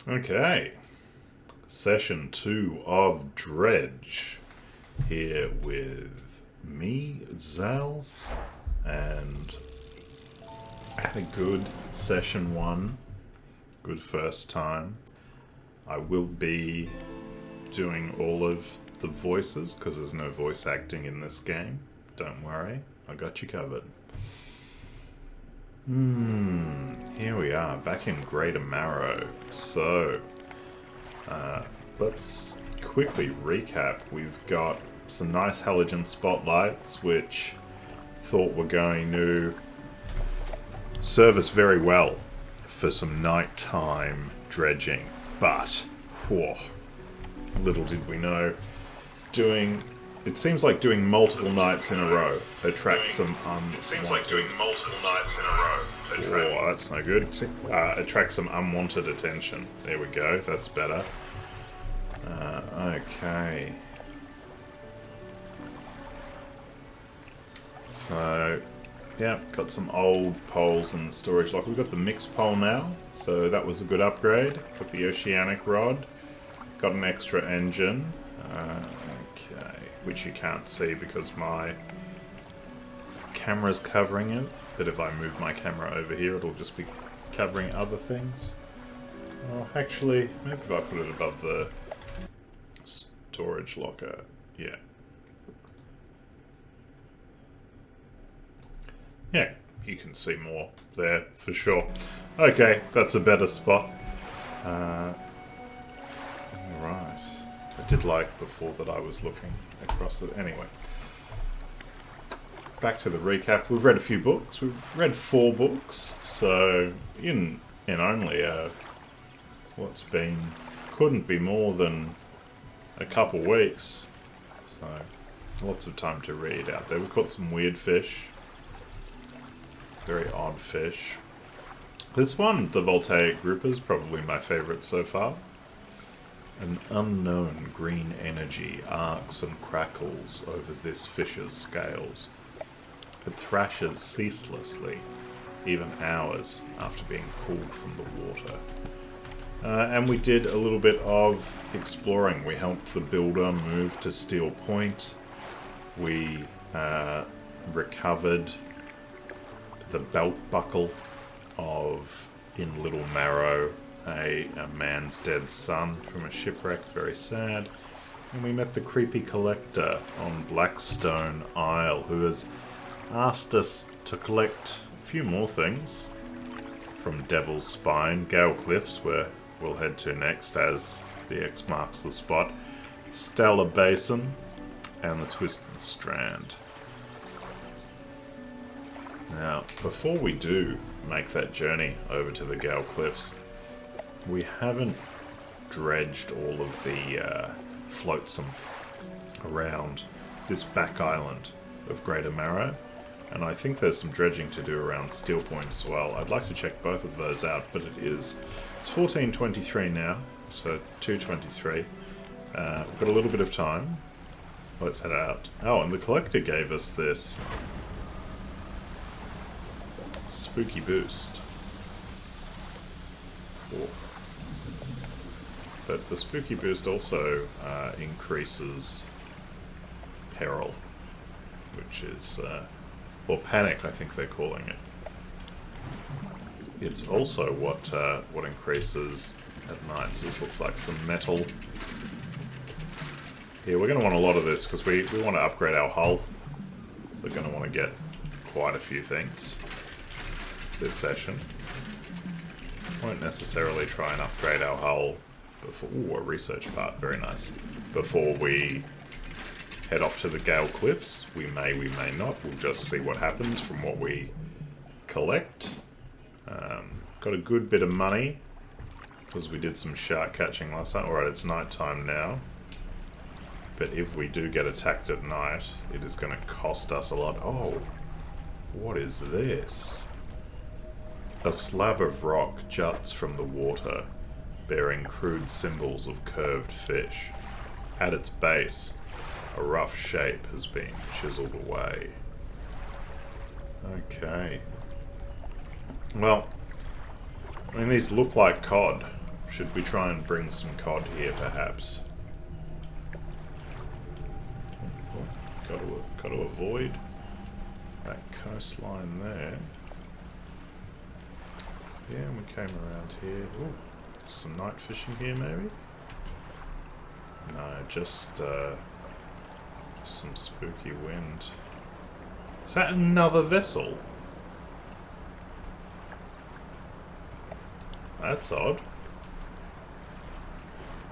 Okay, session 2 of Dredge. Here with me, Zal, and had a good session 1. Good first time. I will be doing all of the voices because there's no voice acting in this game. Don't worry, I got you covered. Here we are, back in Greater Marrow. So, let's quickly recap. We've got some nice halogen spotlights, which thought were going to serve us very well for some nighttime dredging. But, whoa, little did we know, it seems like doing multiple nights in a row attracts some Oh, that's no good. Attracts some unwanted attention. There we go. That's better. Okay. So, yeah, got some old poles in the storage lock. We've got the mixed pole now, so that was a good upgrade. Got the oceanic rod. Got an extra engine. Okay, which you can't see because my camera's covering it. But if I move my camera over here, it'll just be covering other things. Oh, actually, maybe if I put it above the storage locker. Yeah. Yeah, you can see more there for sure. Okay, that's a better spot. Alright. I did like before that I was looking across it. Anyway. Back to the recap. We've read a few books. We've read 4 books. So, in only couldn't be more than a couple weeks. So, lots of time to read out there. We've caught some weird fish. Very odd fish. This one, the voltaic grouper, is probably my favourite so far. An unknown green energy arcs and crackles over this fish's scales. It thrashes ceaselessly, even hours after being pulled from the water. And we did a little bit of exploring. We helped the builder move to Steel Point. We recovered the belt buckle in Little Marrow, a man's dead son from a shipwreck, very sad. And we met the creepy collector on Blackstone Isle, who has asked us to collect a few more things from Devil's Spine, Gale Cliffs, where we'll head to next as the X marks the spot, Stellar Basin, and the Twisted Strand. Now, before we do make that journey over to the Gale Cliffs, we haven't dredged all of the flotsam around this back island of Greater Marrow. And I think there's some dredging to do around Steel Point as well. I'd like to check both of those out, but it's 14:23 now, so 2:23. We've got a little bit of time. Let's head out. Oh, and the collector gave us this spooky boost. Oh. But the spooky boost also increases peril, which is... or panic, I think they're calling it. It's also what increases at night. So this looks like some metal. Yeah, we're going to want a lot of this because we want to upgrade our hull. So we're going to want to get quite a few things this session. Won't necessarily try and upgrade our hull before... Ooh, a research part, very nice. Before we head off to the Gale Cliffs. We may not. We'll just see what happens from what we collect. Got a good bit of money because we did some shark catching last night. Alright, it's night time now. But if we do get attacked at night, it is going to cost us a lot. Oh, what is this? A slab of rock juts from the water, bearing crude symbols of curved fish. At its base, a rough shape has been chiseled away. Okay. Well, I mean, these look like cod. Should we try and bring some cod here, perhaps? Got to avoid that coastline there. Yeah, and we came around here. Ooh, some night fishing here, maybe? No, just some spooky wind. Is that another vessel? That's odd.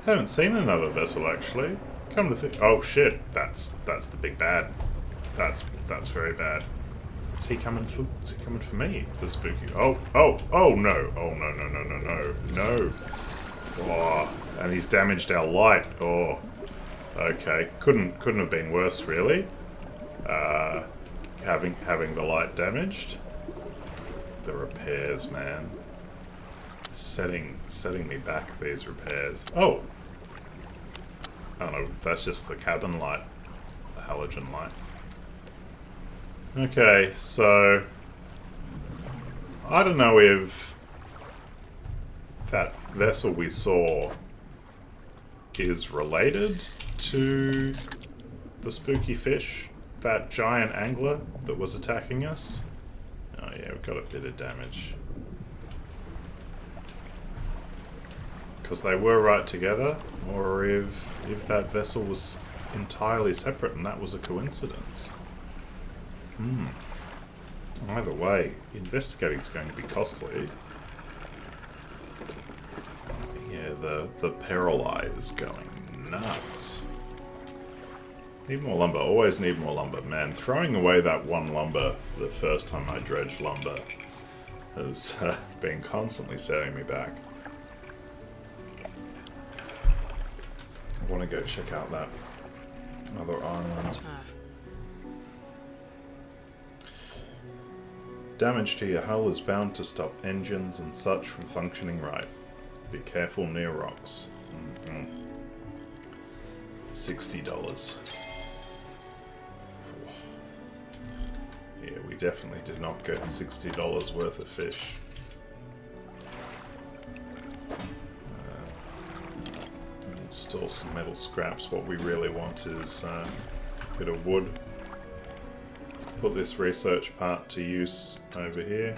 Haven't seen another vessel actually. Come to think, oh shit, that's the big bad. That's very bad. Is he coming for me? The spooky. Oh no! Oh no! Oh, and he's damaged our light. Oh, okay. Couldn't have been worse, really. Having the light damaged. The repairs, man. Setting me back, these repairs. Oh! Oh no, that's just the cabin light. The halogen light. Okay, so... I don't know if that vessel we saw is related to the spooky fish, that giant angler that was attacking us. Oh yeah, we've got a bit of damage. Because they were right together, or if that vessel was entirely separate and that was a coincidence. Either way, investigating is going to be costly. Yeah, the peril eye is going nuts. Need more lumber. Always need more lumber. Man, throwing away that one lumber the first time I dredged lumber has been constantly setting me back. I want to go check out that other island. Damage to your hull is bound to stop engines and such from functioning right. Be careful near rocks. $60. Yeah, we definitely did not get $60 worth of fish. Store some metal scraps. What we really want is a bit of wood. Put this research part to use over here.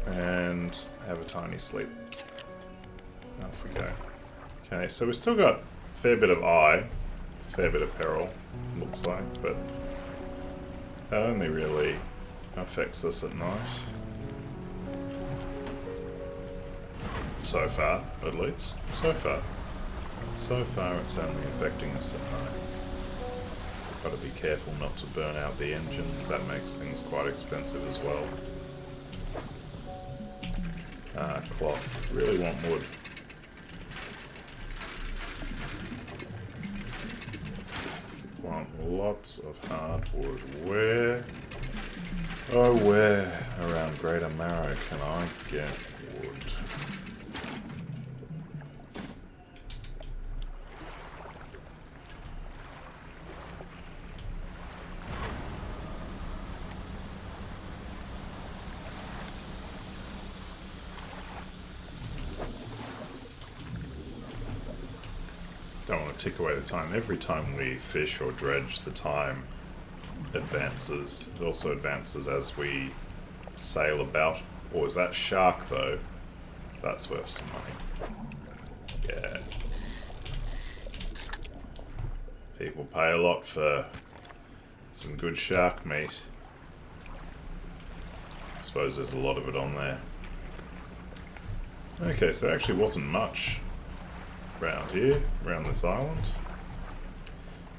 And have a tiny sleep. Off we go. Okay, so we've still got a fair bit of eye, a fair bit of peril, looks like, but that only really affects us at night. So far, at least. So far it's only affecting us at night. We've got to be careful not to burn out the engines. That makes things quite expensive as well. Cloth. Really want wood. Want lots of hardwood. Where? Oh, where around Greater Marrow can I get wood? Don't want to tick away the time. Every time we fish or dredge, the time advances. It also advances as we sail about. Or is that shark, though? That's worth some money. Yeah. People pay a lot for some good shark meat. I suppose there's a lot of it on there. Okay, so there actually wasn't much around here, around this island.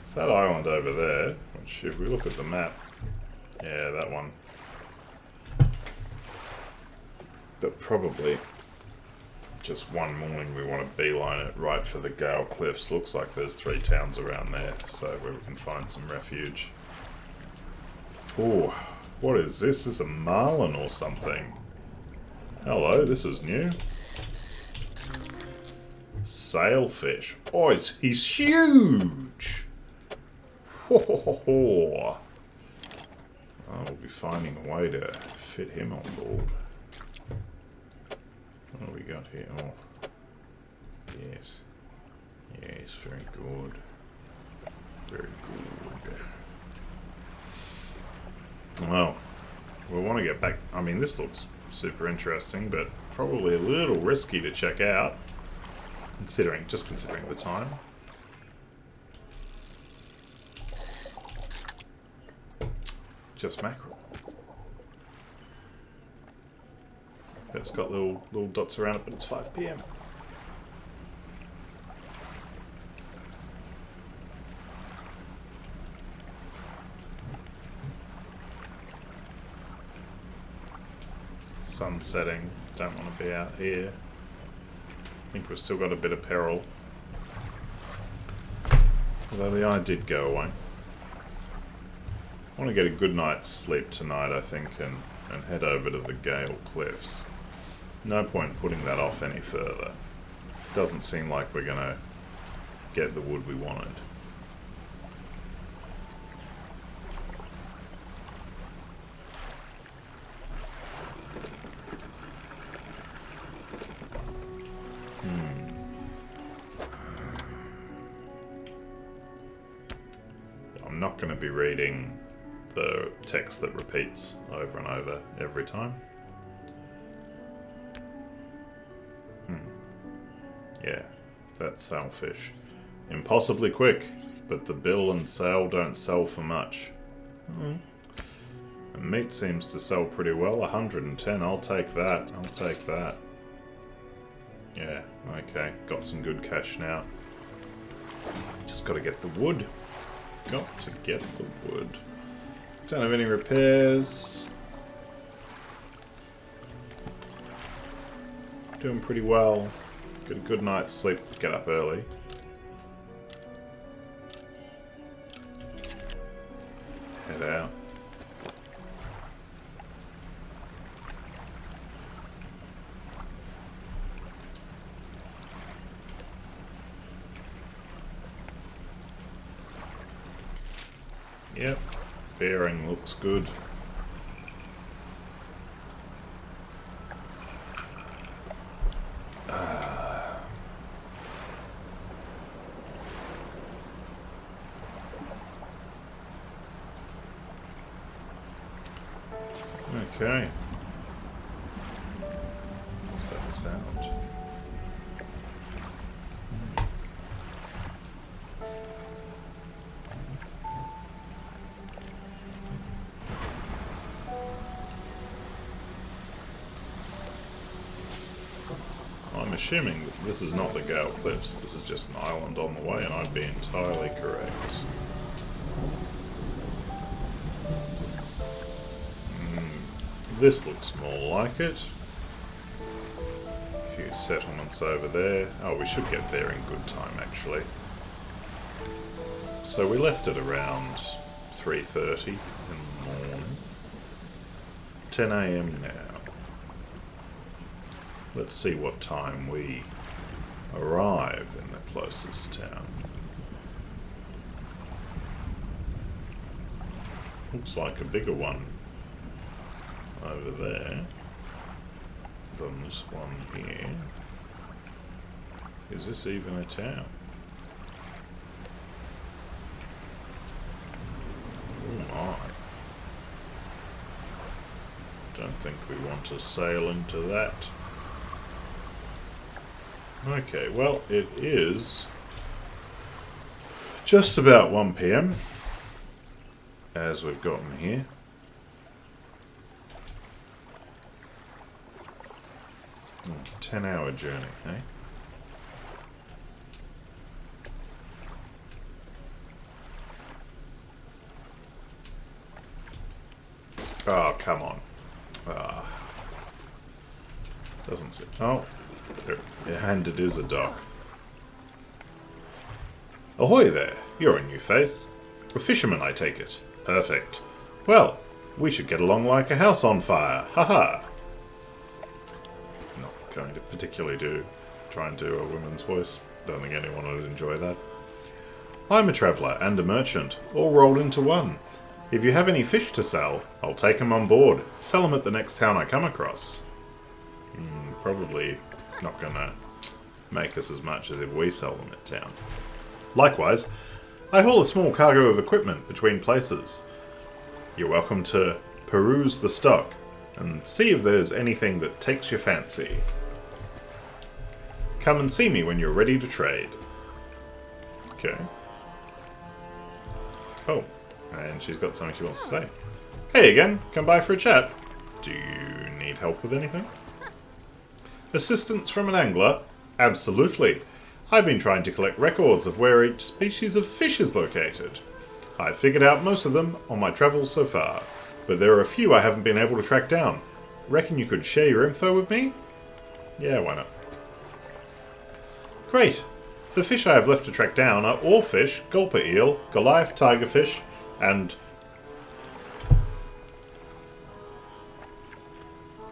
It's that island over there, which if we look at the map, yeah, that one. But probably just one morning we want to beeline it right for the Gale Cliffs. Looks like there's 3 towns around there, so where we can find some refuge. Oh, what is this? This is a marlin or something. Hello, this is new. Sailfish. Oh, he's huge! Ho, ho, ho, ho. Oh, we'll be finding a way to fit him on board. What do we got here. Oh. Yes. Yes, very good. Very good. Well, we want to get back. I mean, this looks super interesting, but probably a little risky to check out, considering the time. Just mackerel. It's got little dots around it, but it's 5 PM. Sun setting. Don't want to be out here. I think we've still got a bit of peril. Although the eye did go away. I want to get a good night's sleep tonight, I think, and head over to the Gale Cliffs. No point putting that off any further. Doesn't seem like we're going to get the wood we wanted. I'm not going to be reading the text that repeats over and over every time. Yeah, that's sailfish. Impossibly quick, but the bill and sail don't sell for much. And meat seems to sell pretty well. 110, I'll take that. I'll take that. Yeah, okay. Got some good cash now. Just gotta get the wood. Got to get the wood. Don't have any repairs. Doing pretty well. Get a good night's sleep. Get up early. Head out. Yep, bearing looks good. Okay. What's that sound? I'm assuming that this is not the Gale Cliffs, this is just an island on the way, and I'd be entirely correct. This looks more like it. A few settlements over there. Oh, we should get there in good time, actually. So we left at around 3:30 in the morning. 10 AM now. Let's see what time we arrive in the closest town. Looks like a bigger one over there than this one here. Is this even a town? Oh my. Don't think we want to sail into that. Okay, well, it is just about 1 PM as we've gotten here. Oh, 10-hour journey, eh? Oh, come on. Doesn't sit. Oh, and it is a dock. Ahoy there! You're a new face. A fisherman, I take it. Perfect. Well, we should get along like a house on fire. Haha! Not going to particularly try and do a woman's voice. Don't think anyone would enjoy that. I'm a traveller and a merchant, all rolled into one. If you have any fish to sell, I'll take them on board. Sell them at the next town I come across. Probably Not gonna make us as much as if we sell them at town. Likewise, I haul a small cargo of equipment between places. You're welcome to peruse the stock and see if there's anything that takes your fancy. Come and see me when you're ready to trade. Okay. Oh, and she's got something she wants to say. Hey again, come by for a chat. Do you need help with anything? Assistance from an angler? Absolutely. I've been trying to collect records of where each species of fish is located. I've figured out most of them on my travels so far, but there are a few I haven't been able to track down. Reckon you could share your info with me? Yeah, why not? Great. The fish I have left to track down are oarfish, gulper eel, Goliath tigerfish, and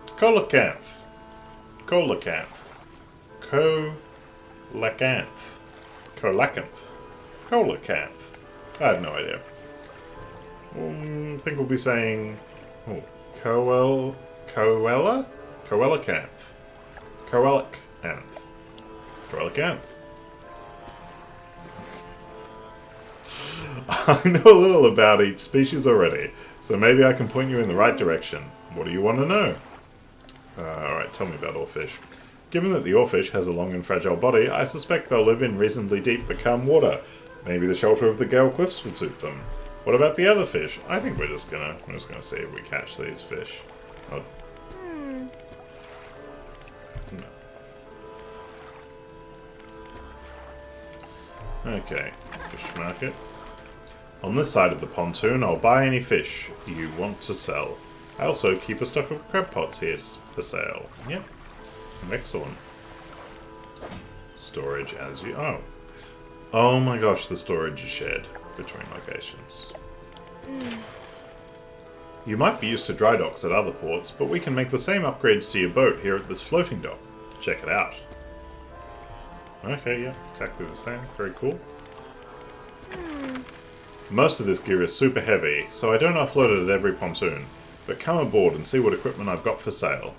coelacanth. Coelacanth. Coelacanth. Coelacanth. Coelacanth. I have no idea. I think we'll be saying... Oh, Coelacanth. Coelacanth. Coelacanth. I know a little about each species already, so maybe I can point you in the right direction. What do you want to know? Alright, tell me about oarfish. Given that the oarfish has a long and fragile body, I suspect they'll live in reasonably deep but calm water. Maybe the shelter of the Gale Cliffs would suit them. What about the other fish? I think we're just gonna see if we catch these fish. Oh. No. Okay, fish market. On this side of the pontoon, I'll buy any fish you want to sell. I also keep a stock of crab pots here for sale. Yep. Excellent. Storage as you... Oh. Oh my gosh, the storage is shared between locations. You might be used to dry docks at other ports, but we can make the same upgrades to your boat here at this floating dock. Check it out. Okay, yeah, exactly the same. Very cool. Most of this gear is super heavy, so I don't offload it at every pontoon. But come aboard and see what equipment I've got for sale.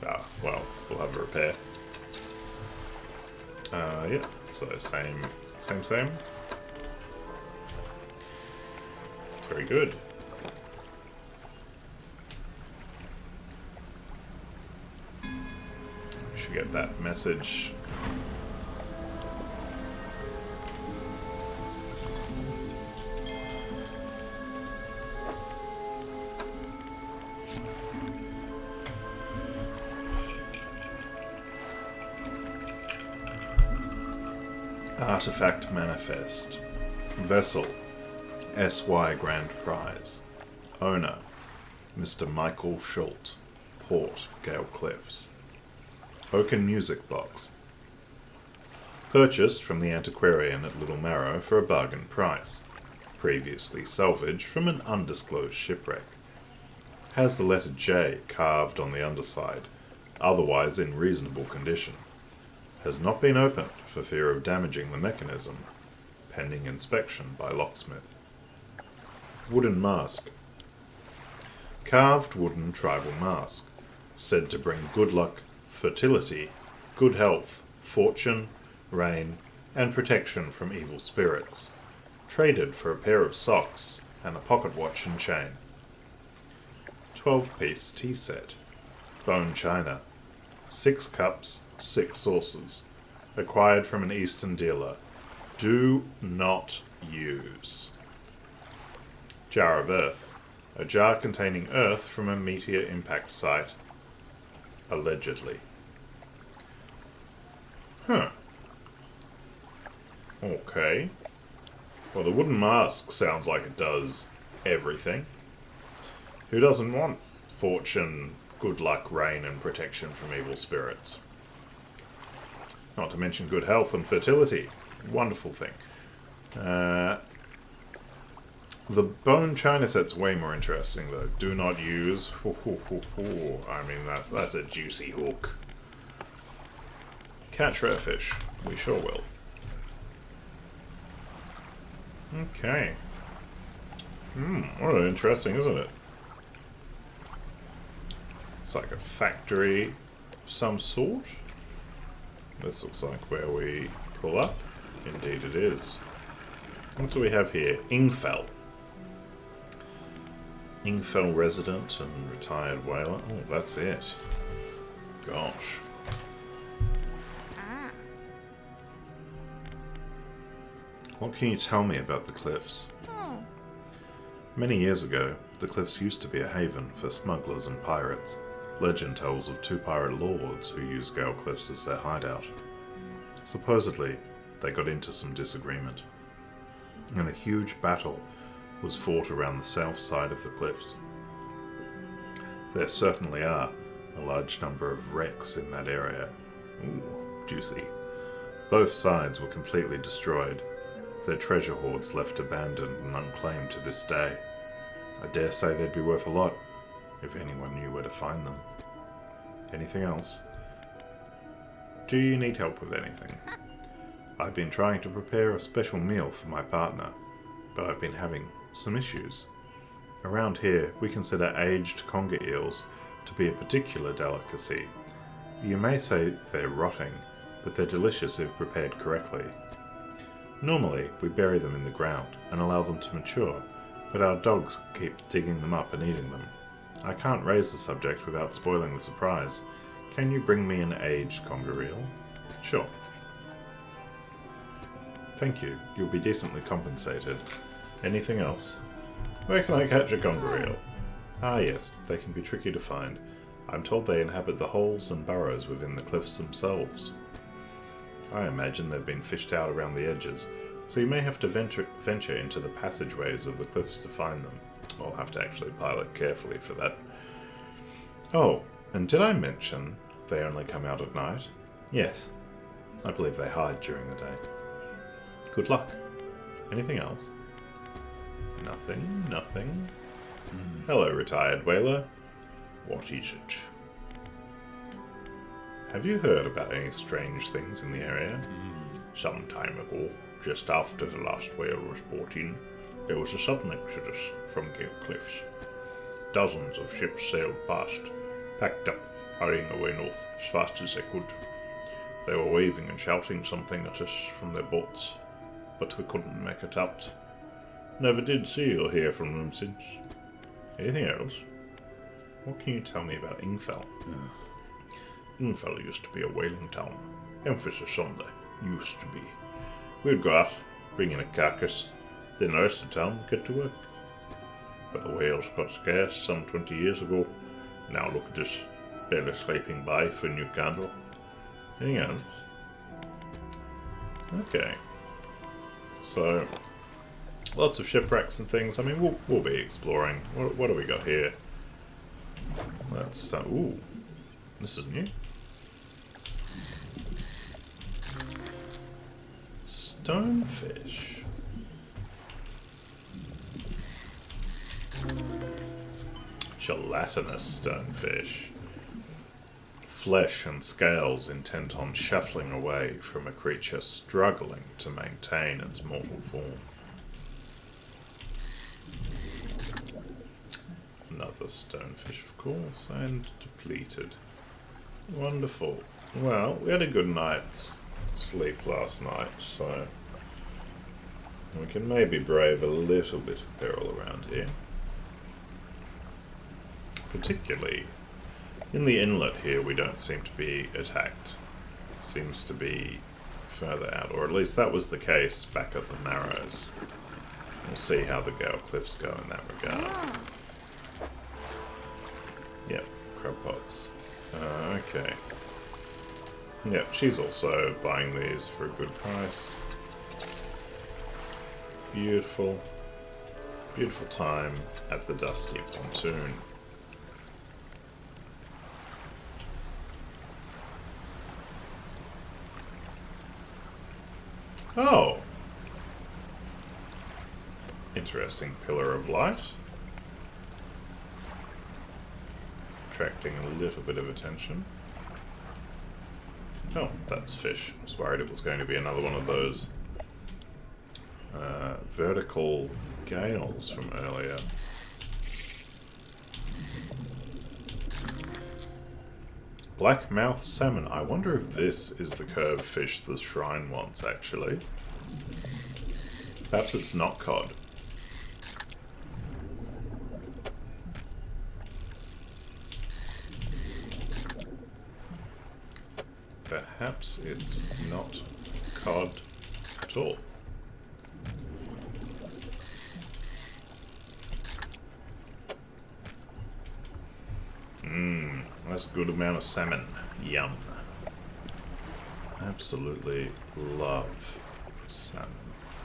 Ah, well, we'll have a repair. Yeah, so same. Very good. We should get that message. Artifact Manifest. Vessel. SY Grand Prize. Owner. Mr. Michael Schult. Port. Gale Cliffs. Oaken Music Box. Purchased from the antiquarian at Little Marrow for a bargain price. Previously salvaged from an undisclosed shipwreck. Has the letter J carved on the underside, otherwise in reasonable condition. Has not been opened for fear of damaging the mechanism. Pending inspection by locksmith. Wooden mask. Carved wooden tribal mask. Said to bring good luck, fertility, good health, fortune, rain, and protection from evil spirits. Traded for a pair of socks and a pocket watch and chain. 12-piece tea set. Bone china. 6 cups, 6 saucers. Acquired from an eastern dealer. Do not use. Jar of earth. A jar containing earth from a meteor impact site. Allegedly. Huh. Okay. Well, the wooden mask sounds like it does everything. Who doesn't want fortune, good luck, rain, and protection from evil spirits? Not to mention good health and fertility. Wonderful thing. The bone china set's way more interesting, though. Do not use. I mean, that's a juicy hook. Catch rare fish. We sure will. Okay. Well, interesting, isn't it? It's like a factory, some sort. This looks like where we pull up. Indeed it is. What do we have here? Ingfell. Ingfell resident and retired whaler. Oh, that's it. Gosh. What can you tell me about the cliffs? Many years ago, the cliffs used to be a haven for smugglers and pirates. Legend tells of 2 pirate lords who used Gale Cliffs as their hideout. Supposedly, they got into some disagreement, and a huge battle was fought around the south side of the cliffs. There certainly are a large number of wrecks in that area. Ooh, juicy. Both sides were completely destroyed, their treasure hoards left abandoned and unclaimed to this day. I dare say they'd be worth a lot, if anyone knew where to find them. Anything else? Do you need help with anything? I've been trying to prepare a special meal for my partner, but I've been having some issues. Around here, we consider aged conger eels to be a particular delicacy. You may say they're rotting, but they're delicious if prepared correctly. Normally, we bury them in the ground and allow them to mature, but our dogs keep digging them up and eating them. I can't raise the subject without spoiling the surprise. Can you bring me an aged conger eel? Sure. Thank you. You'll be decently compensated. Anything else? Where can I catch a conger eel? Ah yes, they can be tricky to find. I'm told they inhabit the holes and burrows within the cliffs themselves. I imagine they've been fished out around the edges, so you may have to venture into the passageways of the cliffs to find them. I'll have to actually pilot carefully for that. Oh, and did I mention they only come out at night? Yes. I believe they hide during the day. Good luck. Anything else? Nothing. Hello, retired whaler. What is it? Have you heard about any strange things in the area? Some time ago, just after the last whale was brought in, there was a sudden exodus from Gale Cliffs. Dozens of ships sailed past, packed up, hurrying away north as fast as they could. They were waving and shouting something at us from their boats, but we couldn't make it out. Never did see or hear from them since. Anything else? What can you tell me about Ingfell? Ingfell used to be a whaling town. Emphasis on the used to be. We'd go out, bring in a carcass, then the rest of town would get to work. But the whales got scarce some 20 years ago. Now look at us, barely scraping by for a new candle. Anything else? Okay. So, lots of shipwrecks and things. I mean, we'll be exploring. What do we got here? Let's start. Ooh, this is new. Stonefish. Gelatinous stonefish. Flesh and scales intent on shuffling away from a creature struggling to maintain its mortal form. Another stonefish, of course, and depleted. Wonderful. Well, we had a good night's sleep last night, so we can maybe brave a little bit of peril around here. Particularly in the inlet here, we don't seem to be attacked. Seems to be further out, or at least that was the case back at the Narrows. We'll see how the Gale Cliffs go in that regard. Yep, crab pots. Okay. Yep, she's also buying these for a good price. Beautiful. Beautiful time at the Dusty Pontoon. Oh! Interesting pillar of light. Attracting a little bit of attention. Oh, that's fish. I was worried it was going to be another one of those vertical gales from earlier. Blackmouth salmon. I wonder if this is the curved fish the shrine wants, actually. Perhaps it's not cod. Perhaps it's not cod at all. That's a good amount of salmon. Yum. Absolutely love salmon.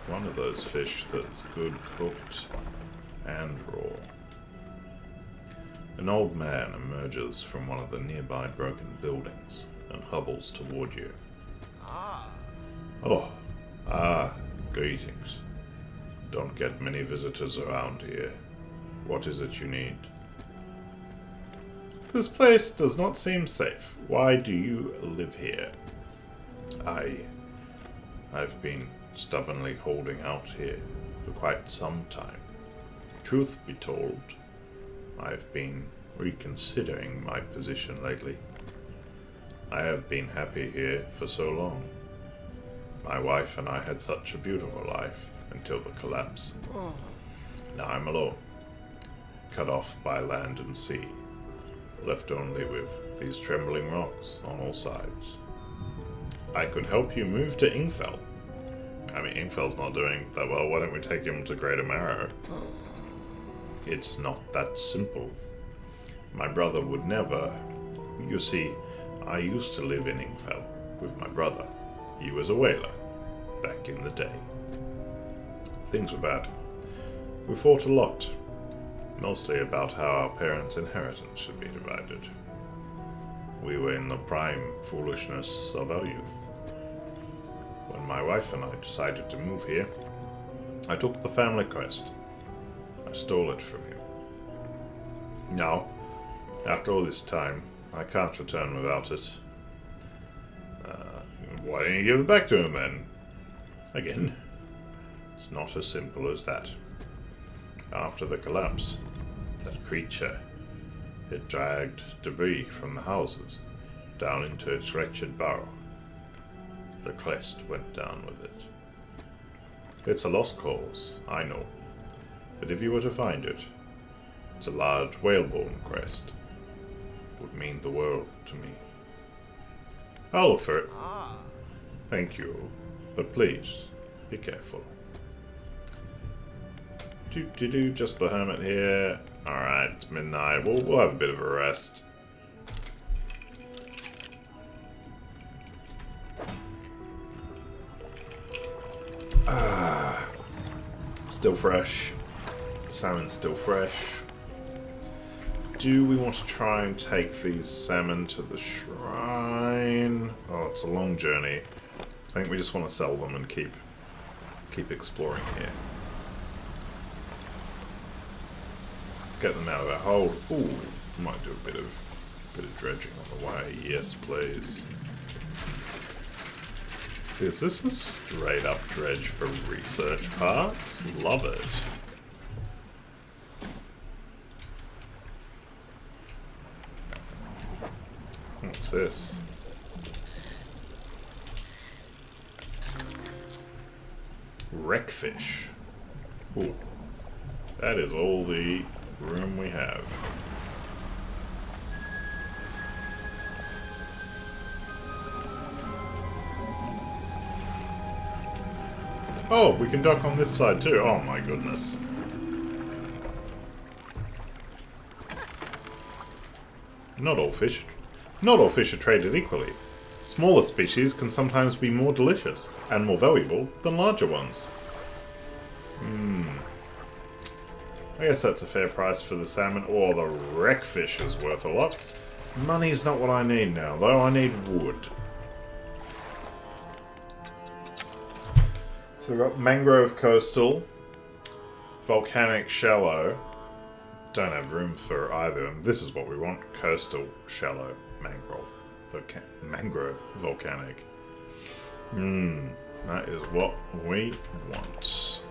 One of those fish that's good cooked and raw. An old man emerges from one of the nearby broken buildings and hobbles toward you. Greetings. Don't get many visitors around here. What is it you need? This place does not seem safe. Why do you live here? I've been stubbornly holding out here for quite some time. Truth be told, I've been reconsidering my position lately. I have been happy here for so long. My wife and I had such a beautiful life until the collapse. Now I'm alone, cut off by land and sea, left only with these trembling rocks on all sides. I could help you move to Ingfell. I mean, Ingfell's not doing that well. Why don't we take him to Greater Marrow? It's not that simple. My brother would never... You see, I used to live in Ingfell with my brother. He was a whaler, back in the day. Things were bad. We fought a lot, mostly about how our parents' inheritance should be divided. We were in the prime foolishness of our youth. When my wife and I decided to move here, I took the family crest. I stole it from him. Now, after all this time, I can't return without it. Why don't you give it back to him then? Again, it's not as simple as that. After the collapse, that creature, it dragged debris from the houses down into its wretched burrow. The crest went down with it. It's a lost cause, I know. But if you were to find it, it's a large whalebone crest. It would mean the world to me. I'll look for it. Thank you. But please, be careful. Just the hermit here. Alright, it's midnight. We'll have a bit of a rest. Still fresh. Salmon's still fresh. Do we want to try and take these salmon to the shrine? Oh, it's a long journey. I think we just want to sell them and keep exploring here. Let's get them out of our hold. Ooh, might do a bit of dredging on the way. Yes, please. Is this a straight up dredge for research parts? Love it. What's this? Wreckfish. Ooh. That is all the room we have. Oh, we can dock on this side too. Oh my goodness. Not all fish are traded equally. Smaller species can sometimes be more delicious and more valuable than larger ones. I guess that's a fair price for the salmon. Or the wreckfish is worth a lot. Money's not what I need now, though. I need wood. So we've got mangrove coastal, volcanic shallow. Don't have room for either. This is what we want: coastal, shallow, mangrove, volcanic. That is what we want.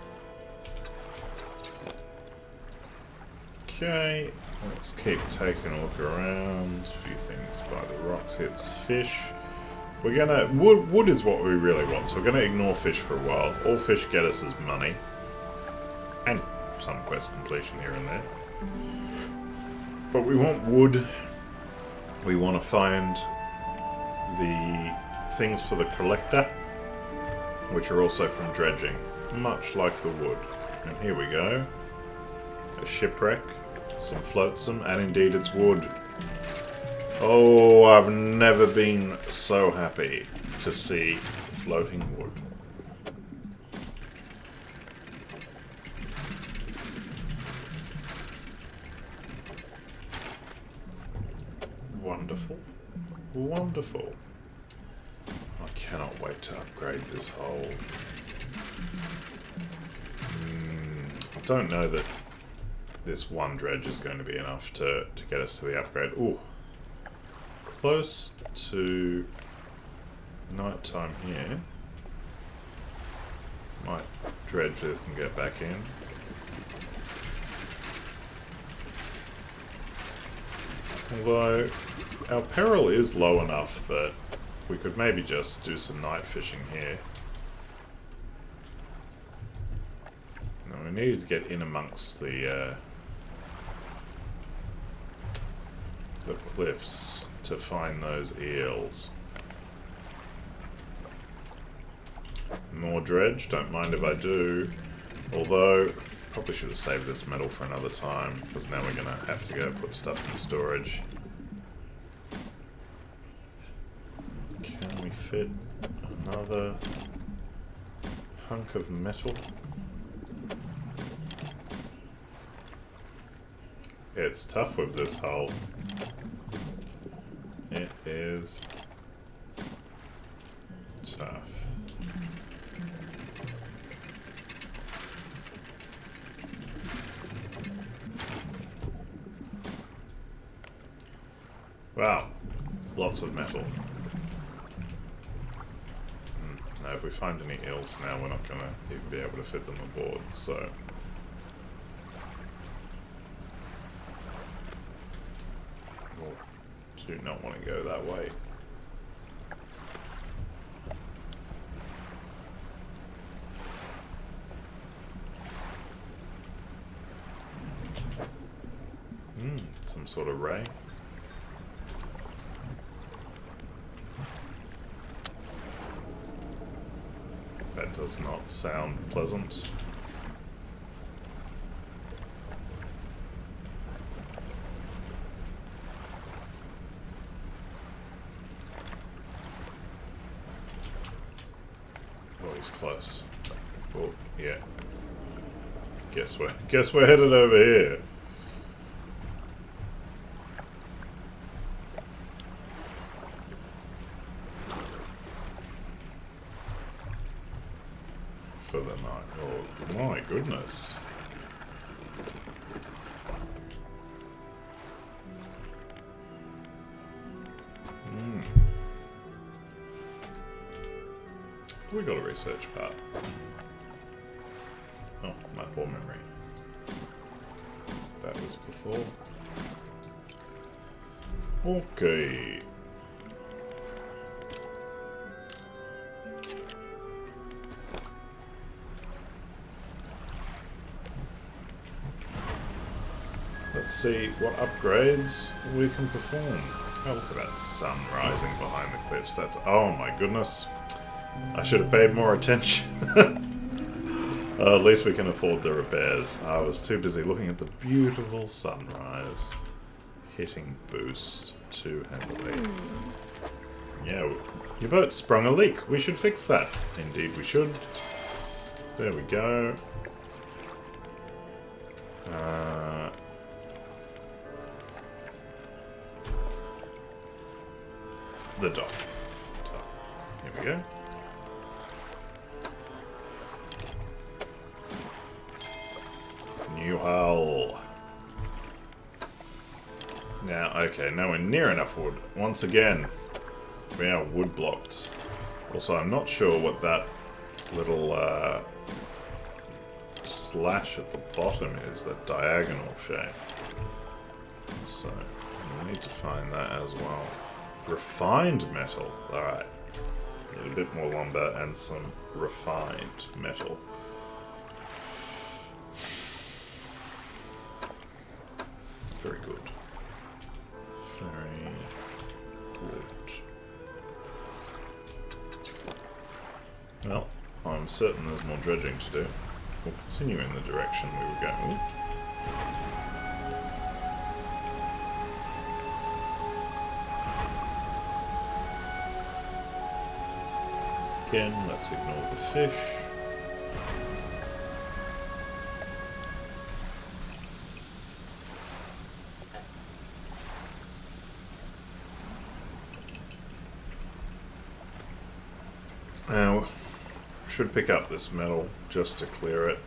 Okay, let's keep taking a look around. A few things by the Rocks hits fish. We're gonna... Wood is what we really want, so we're gonna ignore fish for a while. All fish get us is money. And some quest completion here and there. But we want wood. We want to find the things for the collector, which are also from dredging, much like the wood. And here we go. A shipwreck, some flotsam, and indeed it's wood. Oh, I've never been so happy to see floating wood. Wonderful. Wonderful. I cannot wait to upgrade this hull. I don't know that this one dredge is going to be enough to get us to the upgrade. Ooh. Close to nighttime here. Might dredge this and get back in. Although, our peril is low enough that we could maybe just do some night fishing here. No, we need to get in amongst the cliffs to find those eels. More dredge, don't mind if I do. Although, probably should have saved this metal for another time, because now we're going to have to go put stuff in storage. Can we fit another hunk of metal? It's tough with this hull. It is tough. Wow, lots of metal. Now if we find any eels now, we're not going to even be able to fit them aboard, so... do not want to go that way. Some sort of ray. That does not sound pleasant. Close. Oh, yeah. Guess we're headed over here. For the night. Oh my goodness. We got a research part. Oh, my poor memory. That was before. Okay. Let's see what upgrades we can perform. Oh, look at that sun rising behind the cliffs. That's... oh my goodness. I should have paid more attention. At least we can afford the repairs. I was too busy looking at the beautiful sunrise. Hitting boost too heavily. Yeah, your boat sprung a leak. We should fix that. Indeed we should. There we go. The dock. Here we go. New hull. Now, okay, now we're near enough wood. Once again, we are wood blocked. Also, I'm not sure what that little slash at the bottom is, that diagonal shape. So, we need to find that as well. Refined metal. Alright. Need a bit more lumber and some refined metal. Very good. Very good. Well, I'm certain there's more dredging to do. We'll continue in the direction we were going. Ooh. Again, let's ignore the fish. Now, should pick up this metal just to clear it.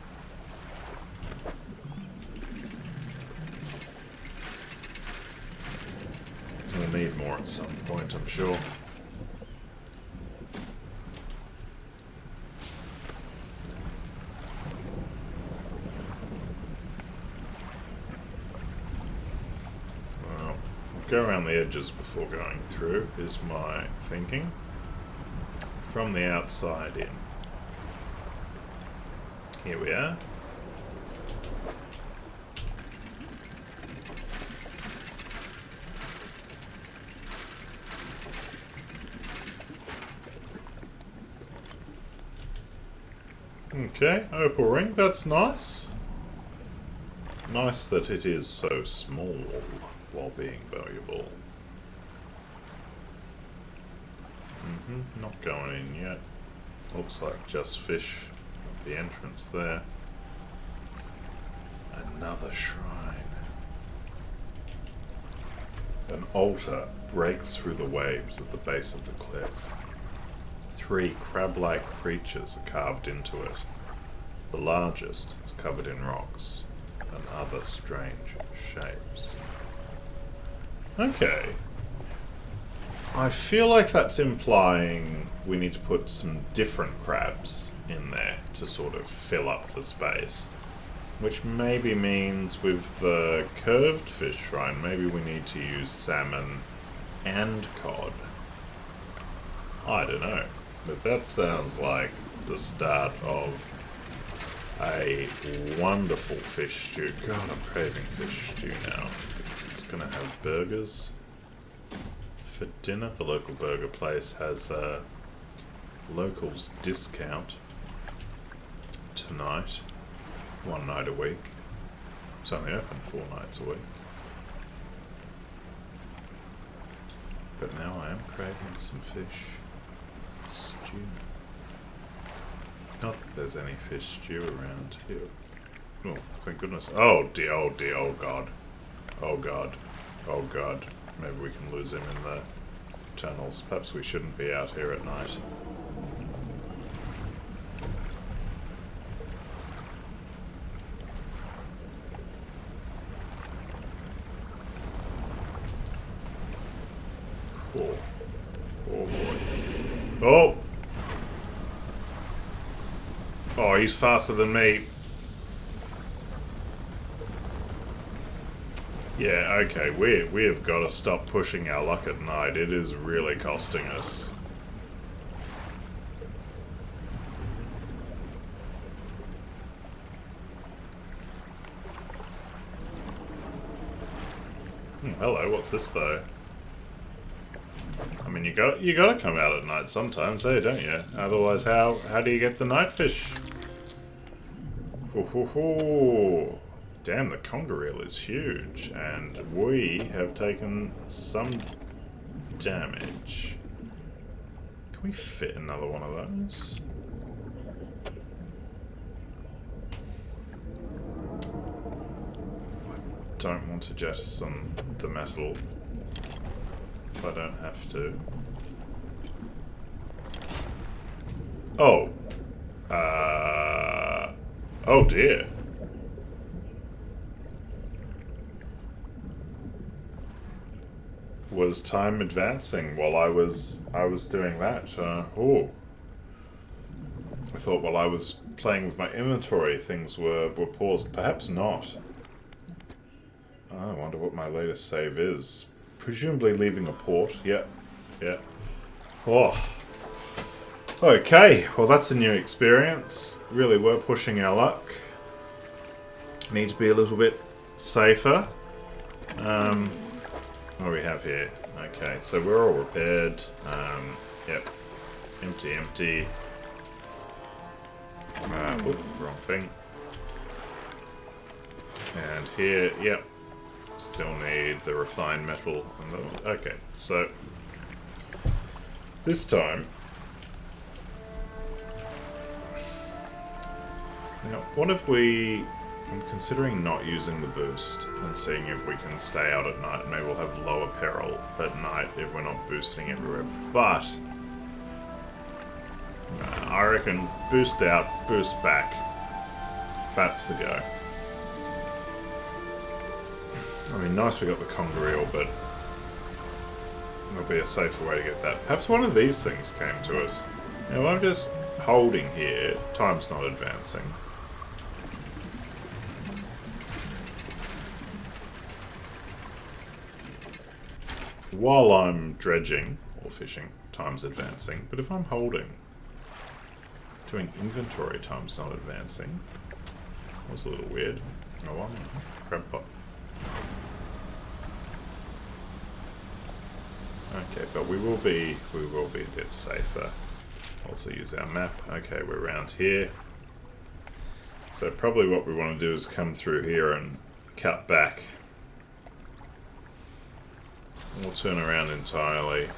We'll need more at some point, I'm sure. Well, go around the edges before going through, is my thinking. From the outside in. Here we are. Okay, opal ring, that's nice. Nice that it is so small while being valuable. Not going in yet. Looks like just fish at the entrance there. Another shrine. An altar breaks through the waves at the base of the cliff. 3 crab-like creatures are carved into it. The largest is covered in rocks and other strange shapes. Okay. I feel like that's implying we need to put some different crabs in there to sort of fill up the space. Which maybe means with the curved fish shrine, maybe we need to use salmon and cod. I don't know. But that sounds like the start of a wonderful fish stew. God, I'm craving fish stew now. Just gonna have burgers. For dinner, the local burger place has a locals discount tonight, 1 night a week. It's only open 4 nights a week. But now I am craving some fish stew. Not that there's any fish stew around here. Oh, thank goodness. Oh dear, oh dear, oh god. Oh god. Oh god. Maybe we can lose him in the tunnels. Perhaps we shouldn't be out here at night. Oh. Oh boy. Oh! Oh, he's faster than me. Yeah, okay, we have got to stop pushing our luck at night. It is really costing us. Hello, what's this though? I mean, you gotta come out at night sometimes, eh, don't you? Otherwise, how do you get the night fish? Ho ho ho! Damn, the conger eel is huge, and we have taken some damage. Can we fit another one of those? I don't want to jettison the metal if I don't have to. Oh. Oh dear. Was time advancing while I was doing that? Oh. I thought while I was playing with my inventory things were paused. Perhaps not. I wonder what my latest save is. Presumably leaving a port. Yep. Yeah. Oh. Okay, well that's a new experience. Really were pushing our luck. Need to be a little bit safer. What do we have here? Okay, so we're all repaired. Yep. Empty, empty. Oop, wrong thing. And here, yep. Still need the refined metal. And the, okay, so this time. Now, what if we... I'm considering not using the boost and seeing if we can stay out at night. Maybe we'll have lower peril at night if we're not boosting everywhere. But I reckon boost out, boost back. That's the go. I mean, nice we got the Congareel, but there'll be a safer way to get that. Perhaps one of these things came to us. Now I'm just holding here. Time's not advancing. While I'm dredging or fishing, time's advancing. But if I'm holding, doing inventory, time's not advancing. That was a little weird. Oh well, crab pot. Okay, but we will be a bit safer. Also use our map. Okay, we're around here. So probably what we want to do is come through here and cut back. We'll turn around entirely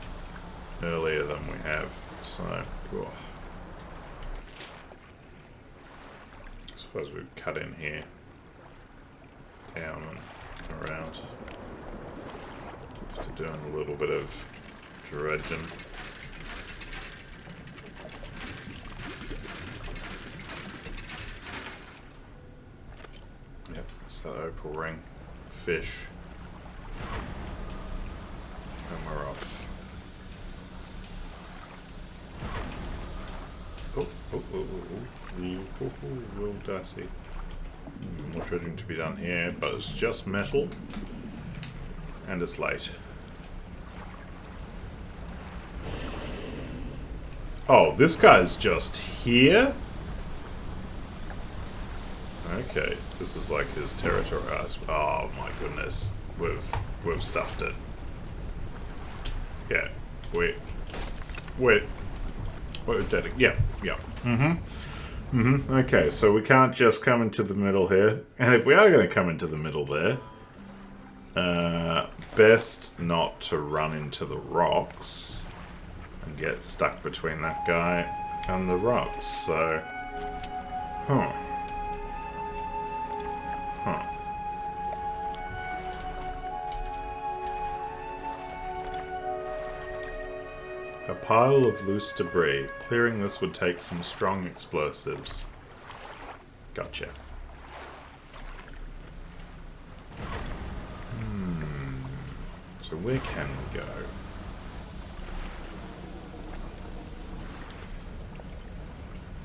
earlier than we have, so I suppose we'd cut in here, down and around. After doing a little bit of dredging. Yep, that's that opal ring. Fish. And we're off. Real dicey. More dredging to be done here, but it's just metal. And it's late. Oh, this guy's just here? Okay, this is like his territory. Oh my goodness. We've stuffed it. Yeah, we're dead. Yeah. Okay, so we can't just come into the middle here. And if we are going to come into the middle there, best not to run into the rocks and get stuck between that guy and the rocks. So, A pile of loose debris. Clearing this would take some strong explosives. Gotcha. So where can we go?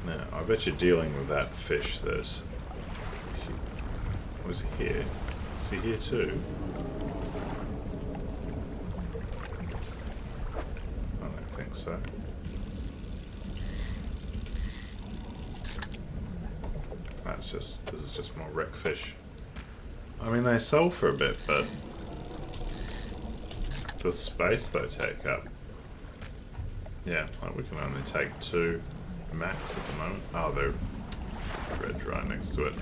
Now, I bet you're dealing with that fish that was here. Is he here too? So this is just more wreck fish. I mean, they sell for a bit, but the space they take up. Yeah, like we can only take 2 max at the moment. Oh, there's a dredge right next to it.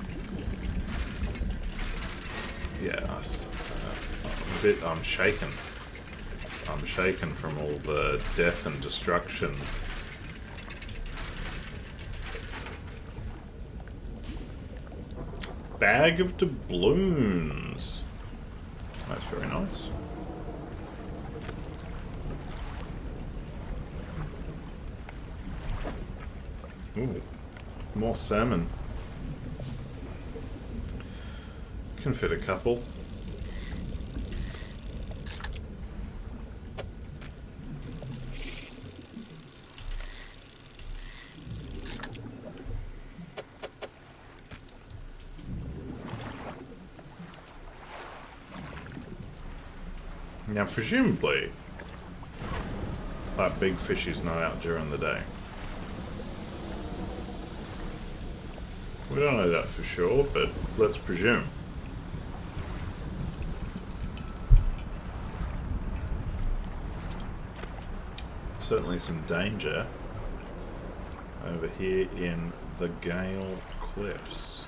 Yeah, I'm shaken. I'm shaken from all the death and destruction. Bag of doubloons. That's very nice. Ooh, more salmon. Can fit a couple. Now, presumably, that big fishies know out during the day. We don't know that for sure, but let's presume. Certainly some danger over here in the Gale Cliffs.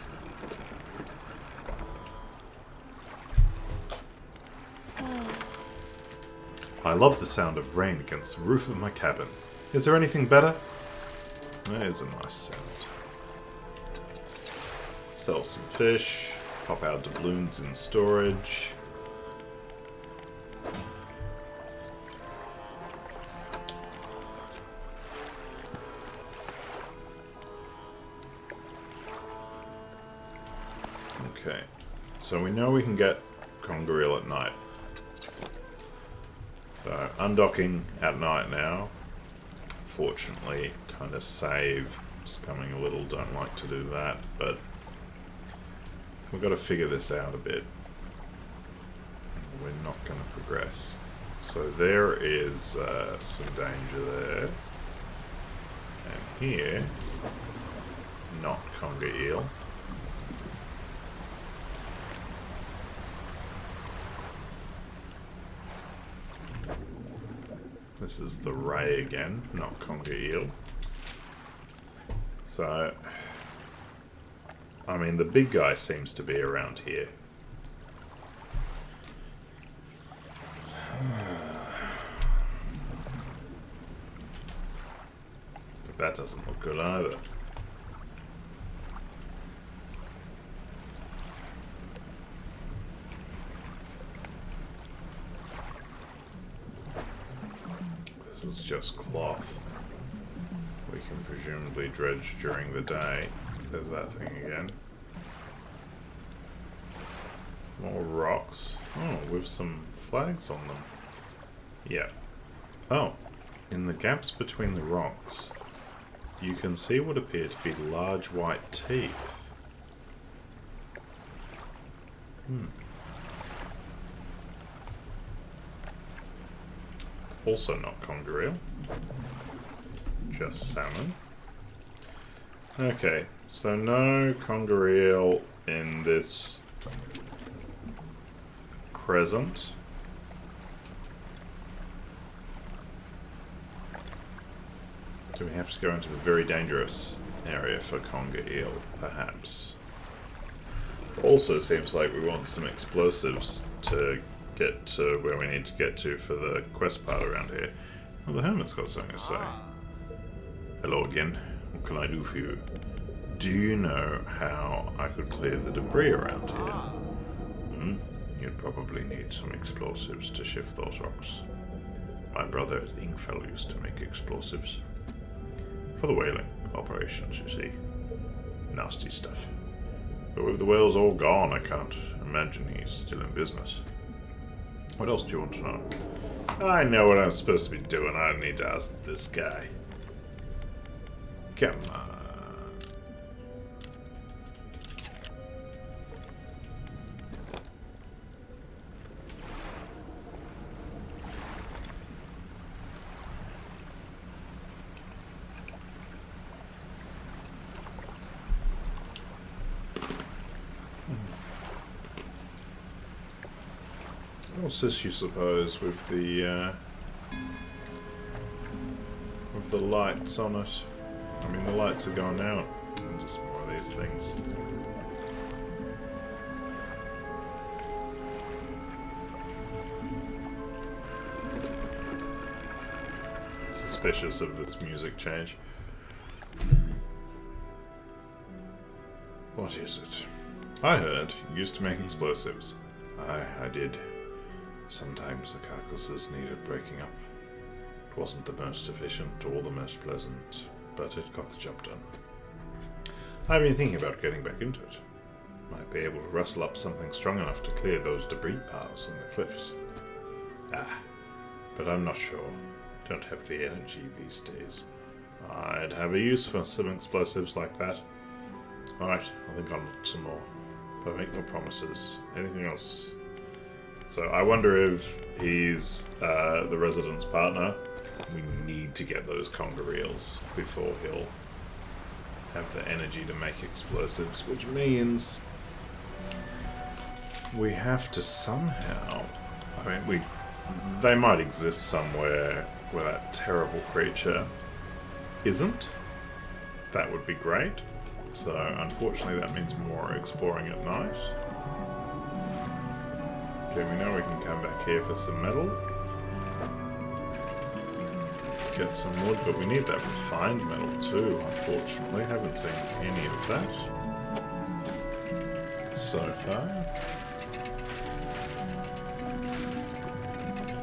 I love the sound of rain against the roof of my cabin. Is there anything better? That is a nice sound. Sell some fish. Pop our doubloons in storage. Okay. So we know we can get conger eel at night. So, undocking at night now. Fortunately, kind of save. It's coming a little, don't like to do that, but we've got to figure this out a bit. We're not going to progress. So there is some danger there. And here, not conger eel. This is the ray again, not conger eel. So, I mean, the big guy seems to be around here. But that doesn't look good either. This is just cloth. We can presumably dredge during the day. There's that thing again. More rocks. Oh, with some flags on them. Yeah. Oh, in the gaps between the rocks, you can see what appear to be large white teeth. Also not conger eel. Just salmon. Okay, so no conger eel in this crescent. Do we have to go into a very dangerous area for conger eel, perhaps? Also seems like we want some explosives to get to where we need to get to for the quest part around here. Well, the hermit's got something to say. Hello again. What can I do for you? Do you know how I could clear the debris around here? You'd probably need some explosives to shift those rocks. My brother Ingfell used to make explosives. For the whaling operations, you see. Nasty stuff. But with the whales all gone, I can't imagine he's still in business. What else do you want to know? I know what I'm supposed to be doing. I don't need to ask this guy. Come on. What's this, you suppose, with the lights on it? I mean, the lights are gone out. And just more of these things. Suspicious of this music change. What is it? I heard you used to make explosives. I did. Sometimes the carcasses needed breaking up. It wasn't the most efficient or the most pleasant, but it got the job done. I've been thinking about getting back into it. Might be able to rustle up something strong enough to clear those debris piles in the cliffs. But I'm not sure. Don't have the energy these days. I'd have a use for some explosives like that. Alright, I'll think on it some more. But make no promises. Anything else? So I wonder if he's the resident's partner. We need to get those conger eels before he'll have the energy to make explosives, which means we have to somehow... I mean, they might exist somewhere where that terrible creature isn't. That would be great. So, unfortunately, that means more exploring at night. Okay, we know we can come back here for some metal. Get some wood, but we need that refined metal too, unfortunately. Haven't seen any of that so far.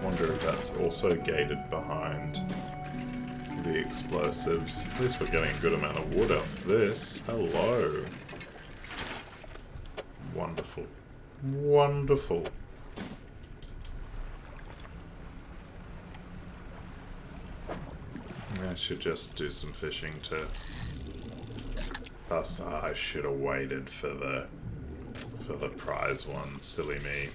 Wonder if that's also gated behind the explosives. At least we're getting a good amount of wood off this. Hello. Wonderful. Wonderful. I should just do some fishing to... Plus, I should have waited for the prize one. Silly me.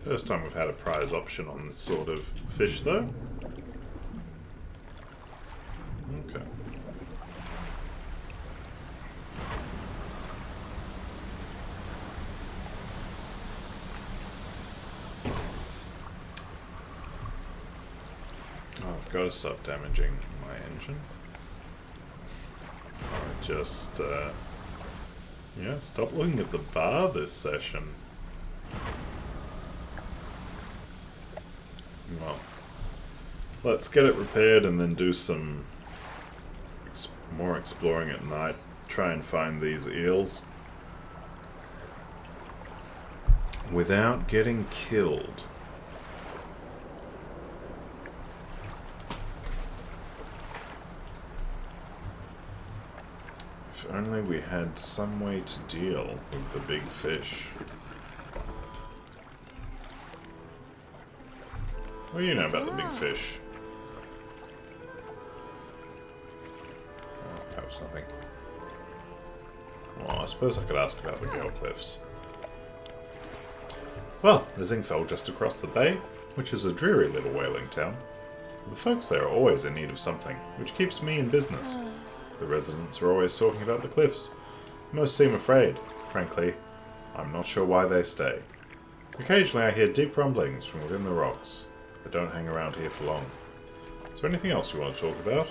First time we've had a prize option on this sort of fish, though. Okay. Oh, I've got to stop damaging my engine. I just, yeah, stop looking at the bar this session. Well, let's get it repaired and then do some more exploring at night. Try and find these eels without getting killed. If only we had some way to deal with the big fish. What do you know about the big fish? Oh, perhaps nothing. Well, I suppose I could ask about the Gale Cliffs. Well, there's Ingfell just across the bay, which is a dreary little whaling town. The folks there are always in need of something, which keeps me in business. The residents are always talking about the cliffs. Most seem afraid. Frankly, I'm not sure why they stay. Occasionally I hear deep rumblings from within the rocks. But don't hang around here for long. Is there anything else you want to talk about?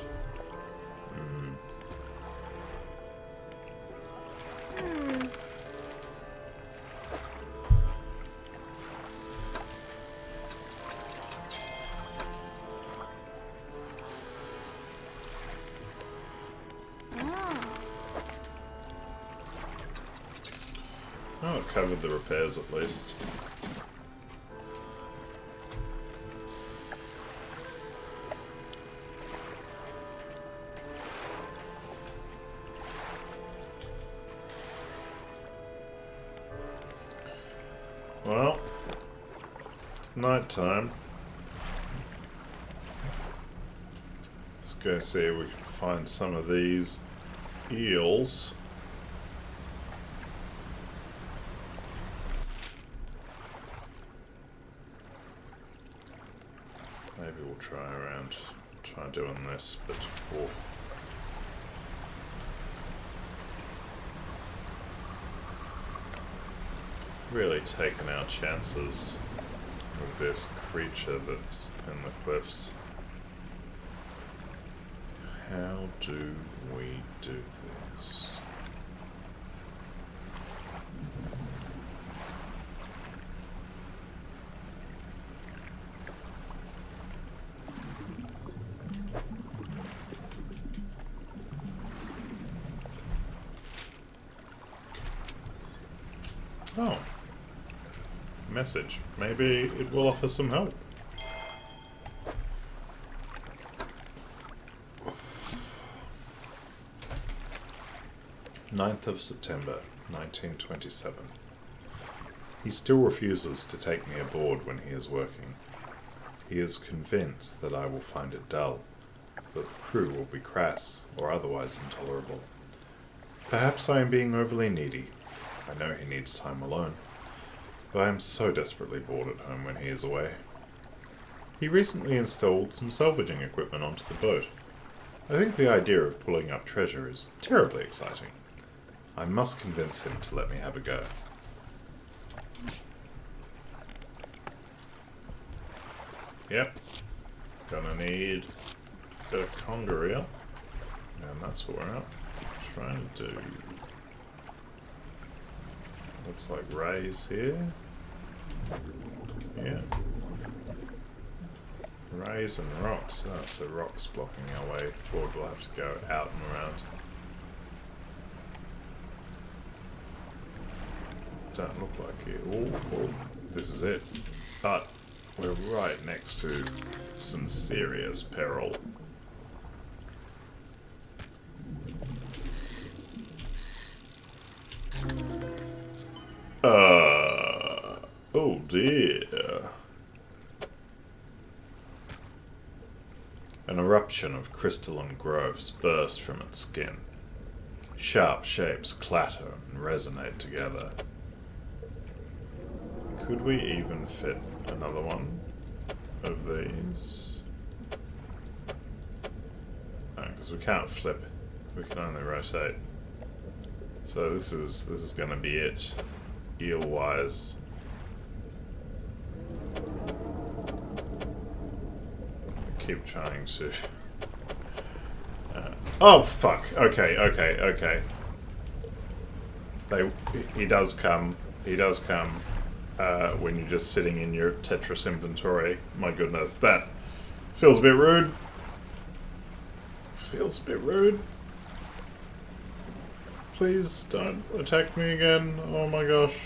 Oh, it covered the repairs at least. Well, it's night time. Let's go see if we can find some of these eels. Maybe we'll try doing this, but oh. Really taking our chances with this creature that's in the cliffs. How do we do this? Oh. Message. Maybe it will offer some help. 9th of September, 1927. He still refuses to take me aboard when he is working. He is convinced that I will find it dull, that the crew will be crass or otherwise intolerable. Perhaps I am being overly needy. I know he needs time alone. but I am so desperately bored at home when he is away. He recently installed some salvaging equipment onto the boat. I think the idea of pulling up treasure is terribly exciting. I must convince him to let me have a go. Yep. Gonna need a bit of conger eel. And that's what we're out trying to do. Looks like rays here. Yeah. Rays and rocks. Oh, so rocks blocking our way forward. We'll have to go out and around. Don't look like it. Oh, this is it. But we're right next to some serious peril. Oh dear. An eruption of crystalline growths burst from its skin. Sharp shapes clatter and resonate together. Could we even fit another one of these? No, because we can't flip. We can only rotate. So this is going to be it, eel-wise. Keep trying to. Oh fuck! Okay. He does come. He does come. When you're just sitting in your Tetris inventory. My goodness, that feels a bit rude. Feels a bit rude. Please don't attack me again. Oh my gosh.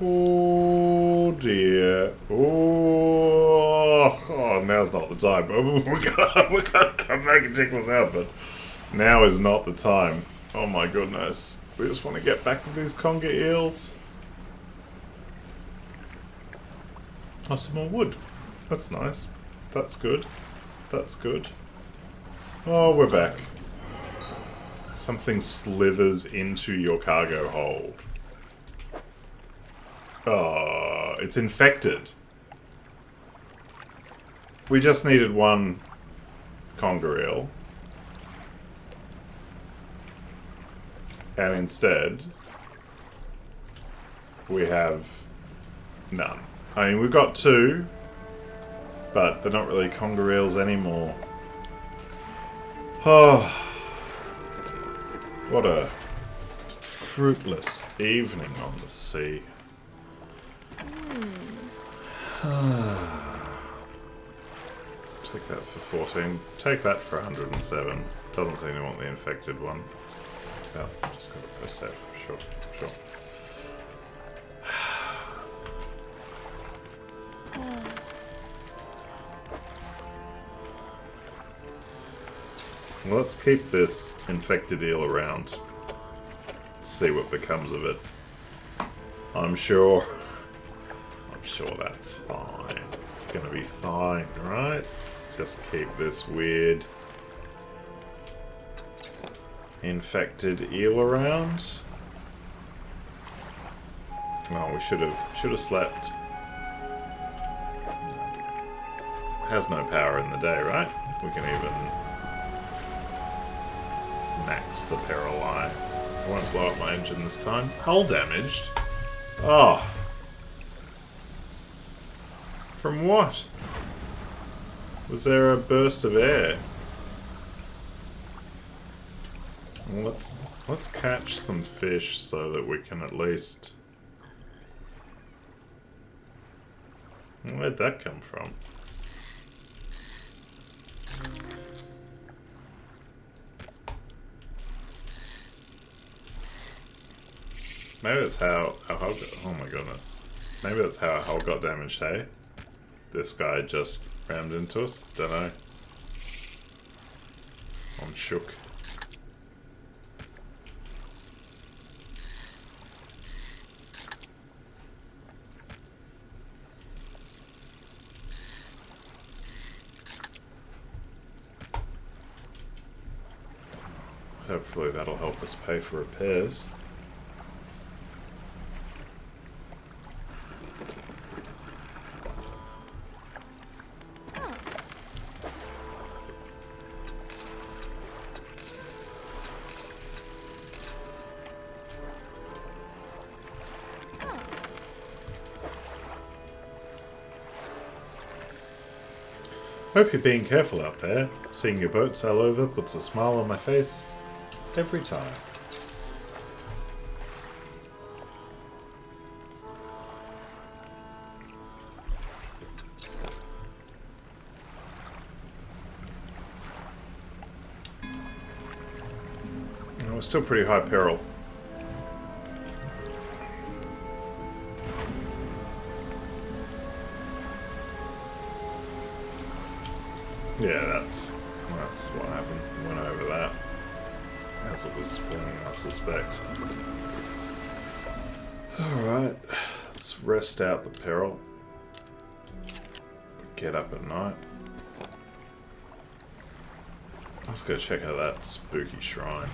Oh dear. Oh, now's not the time. We gotta come back and check this out, but now is not the time. Oh my goodness. We just want to get back to these conger eels. Oh, some more wood. That's nice. That's good. That's good. Oh, we're back. Something slithers into your cargo hold. Oh, it's infected. We just needed one conger eel. And instead, we have none. I mean, we've got two, but they're not really conger eels anymore. Oh, what a fruitless evening on the sea. Take that for 14. Take that for 107. Doesn't seem to want the infected one. Oh, just gotta press that. Sure. Well, let's keep this infected eel around. See what becomes of it. I'm sure that's fine. It's gonna be fine, right? Just keep this weird infected eel around. Oh, we should have slept. Has no power in the day, right? We can even max the peril eye. I won't blow up my engine this time. Hull damaged. Oh. From what? Was there a burst of air? Well, let's catch some fish so that we can at least... Where'd that come from? Maybe that's how our hull got... Oh my goodness. Maybe that's how our hull got damaged, hey? This guy just rammed into us? Dunno. I'm shook. Hopefully that'll help us pay for repairs. Hope you're being careful out there. Seeing your boat sail over puts a smile on my face every time. And we're still pretty high peril. Yeah, that's what happened. Went over that. As it was spawning, I suspect. Alright, let's rest out the peril. Get up at night. Let's go check out that spooky shrine.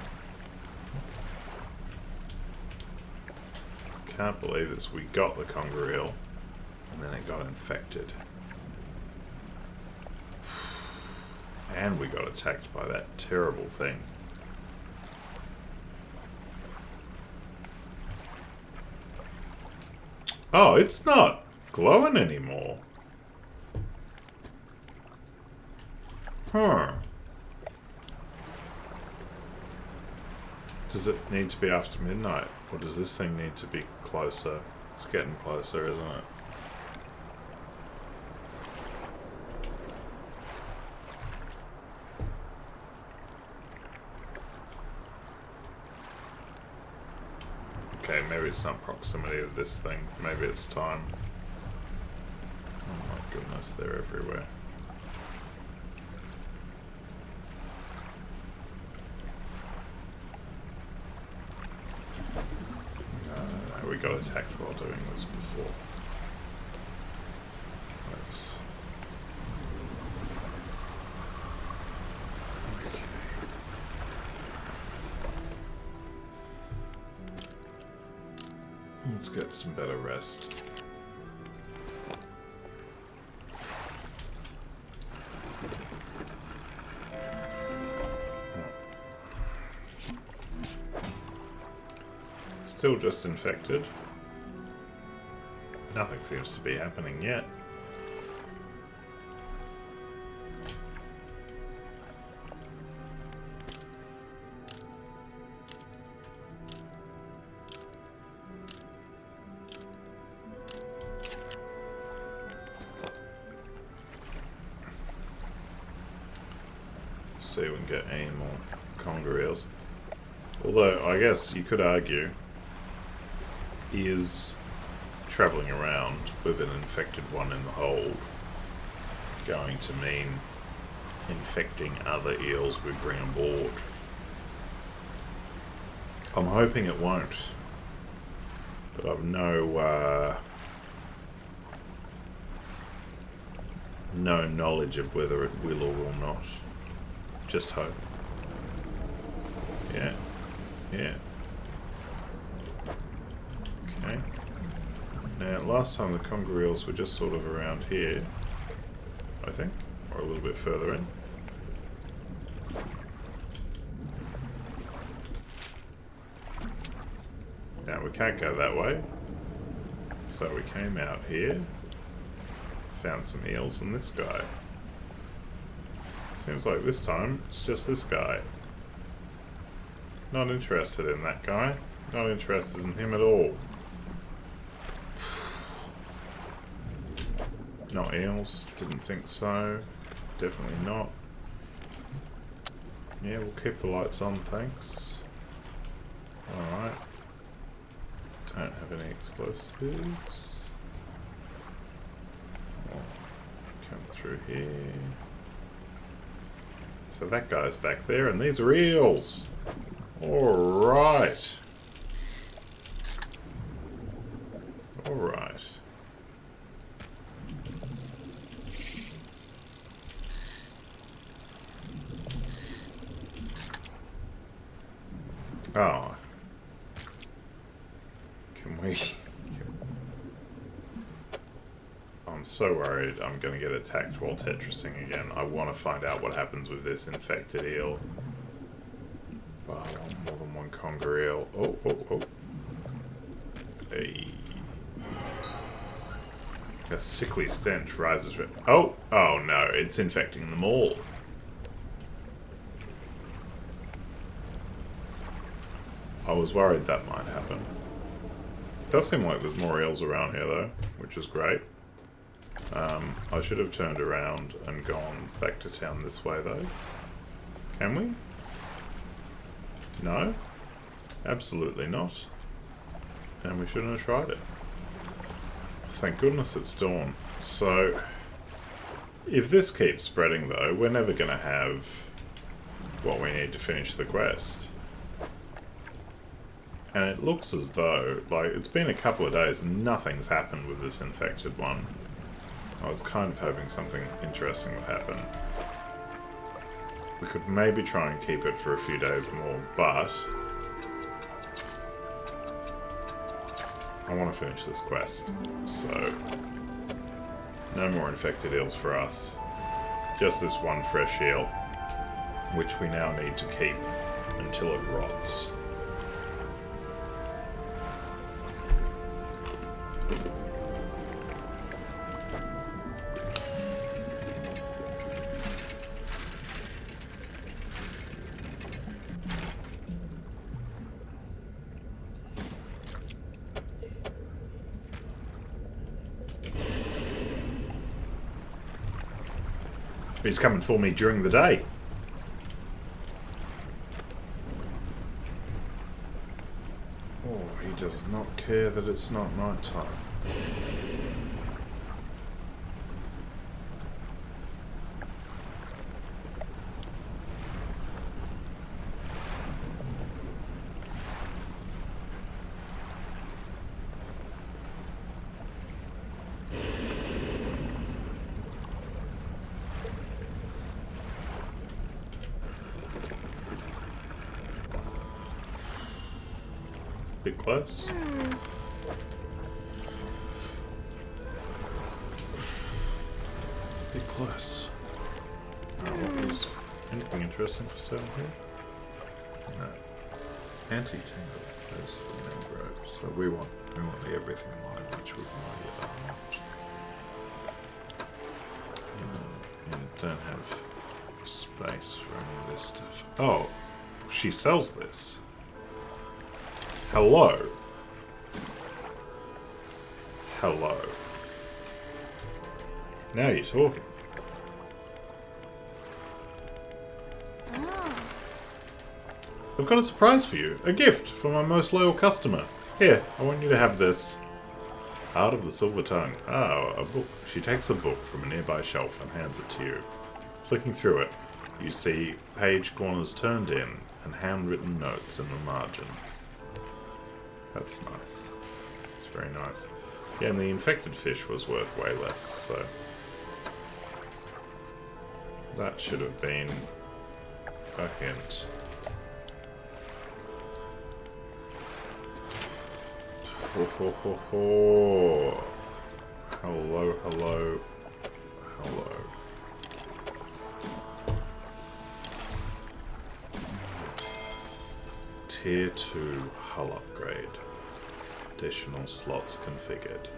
Can't believe this. We got the conger eel, and then it got infected. And we got attacked by that terrible thing. Oh, it's not glowing anymore. Huh. Does it need to be after midnight? Or does this thing need to be closer? It's getting closer, isn't it? Okay, maybe it's not proximity of this thing. Maybe it's time. Oh my goodness, they're everywhere. No, we got attacked while doing this before. Let's... Let's get some better rest. Still just infected. Nothing seems to be happening yet. See if we can get any more conger eels. Although, I guess you could argue, is travelling around with an infected one in the hold going to mean infecting other eels we bring aboard? I'm hoping it won't, but I've no knowledge of whether it will or will not. Just hope. Yeah. Yeah. Okay. Now, last time the conger eels were just sort of around here, I think, or a little bit further in. Now, we can't go that way. So we came out here, found some eels and this guy. Seems like this time it's just this guy. Not interested in that guy. Not interested in him at all. Not eels. Didn't think so. Definitely not. Yeah, we'll keep the lights on, thanks. Alright. Don't have any explosives. Oh, come through here. So that guy's back there, and these are eels. Alright. Alright. Oh. Can we... I'm so worried I'm going to get attacked while Tetrising again. I want to find out what happens with this infected eel. Oh, I want more than one conger eel. Oh, oh, oh. Hey. A sickly stench rises from... Oh! Oh no, it's infecting them all. I was worried that might happen. Does seem like there's more eels around here though, which is great. I should have turned around and gone back to town this way though. Can we? No? Absolutely not. And we shouldn't have tried it. Thank goodness it's dawn. So, if this keeps spreading though, we're never going to have what we need to finish the quest. And it looks as though, like, it's been a couple of days and nothing's happened with this infected one. I was kind of hoping something interesting would happen. We could maybe try and keep it for a few days more, but I want to finish this quest, so no more infected eels for us. Just this one fresh eel, which we now need to keep until it rots. He's coming for me during the day. Oh, he does not care that it's not night time. Bit close. Bit close. What was anything interesting for sale here? No. Anti-tangle. There's the mangrove. So we want the everything line, which we've not yet unlocked. Yeah, don't have space for any of this stuff. Oh, she sells this. Hello. Hello. Now you're talking. Oh. I've got a surprise for you. A gift for my most loyal customer. Here, I want you to have this. Heart of the Silver Tongue. Oh, a book. She takes a book from a nearby shelf and hands it to you. Flicking through it, you see page corners turned in and handwritten notes in the margins. That's nice. It's very nice. Yeah, and the infected fish was worth way less, so that should have been a hint. Ho ho ho ho. Hello, hello, hello. Tier 2 hull upgrade. Additional slots configured.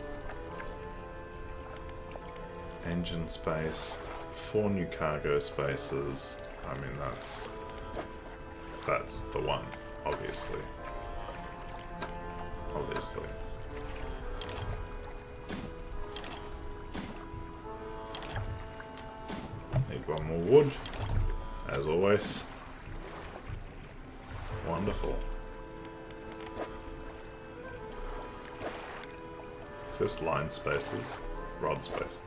Engine space. 4 new cargo spaces. I mean, that's the one, obviously. Obviously. Need one more wood, as always. Wonderful. Is this line spaces? Rod spaces?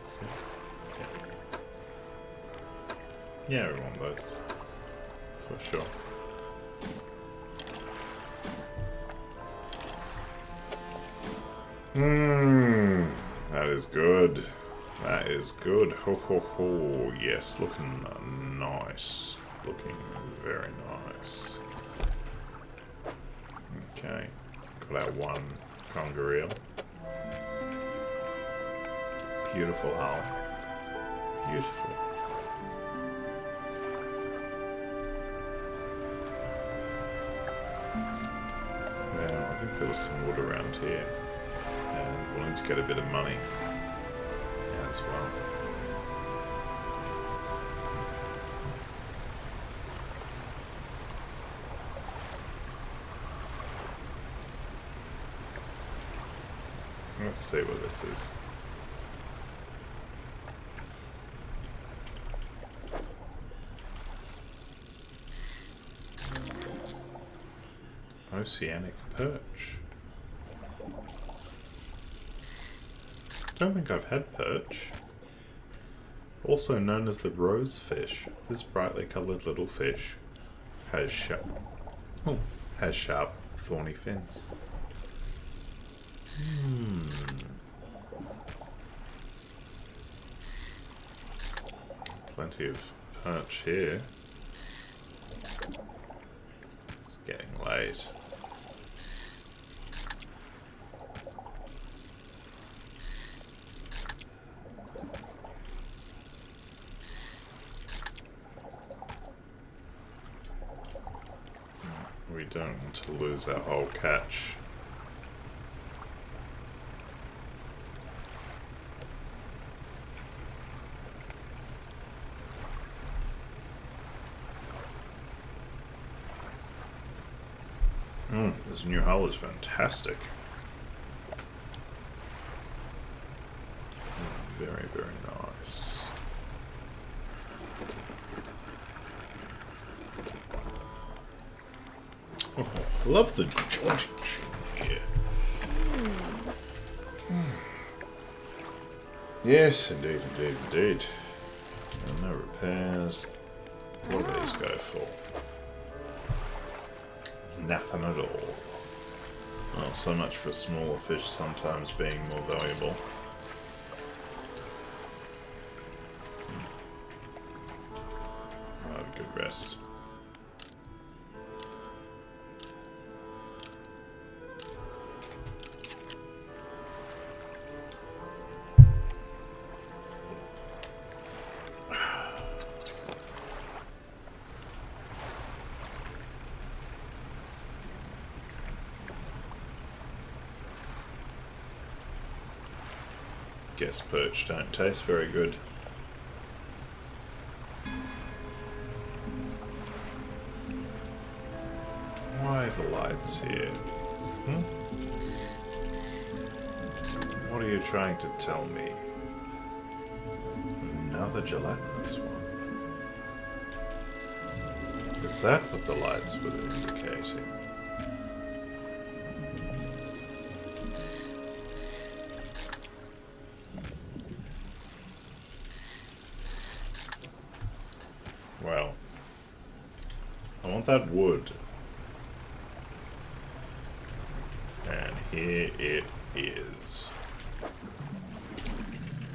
Yeah, we want those. For sure. That is good. That is good. Ho ho ho. Yes, looking nice. Looking very nice. Okay, got our one conger eel. Beautiful hull. Beautiful. Now, I think there was some wood around here. And willing to get a bit of money as well. Let's see what this is. Oceanic perch. Don't think I've had perch. Also known as the rose fish. This brightly coloured little fish has sharp, thorny fins. Plenty of perch here. It's getting late. We don't want to lose our whole catch. This new hull is fantastic. Very, very nice. Oh, I love the jointing here. Yes, indeed, indeed, indeed. And no repairs. What do these go for? Nothing at all. Well, so much for smaller fish sometimes being more valuable. I'll have a good rest. Guess perch don't taste very good. Why the lights here? What are you trying to tell me? Another gelatinous one. Is that what the lights were indicating? Well, I want that wood. And here it is.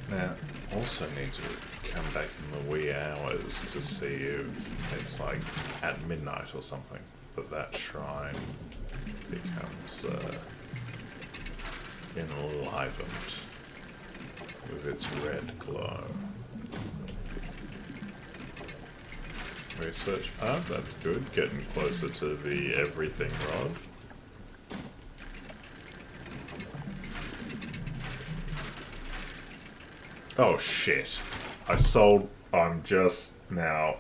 Now, also need to come back in the wee hours to see if it's like at midnight or something that shrine becomes enlivened with its red glow. Research part, that's good. Getting closer to the everything rod. Oh shit. I'm just now...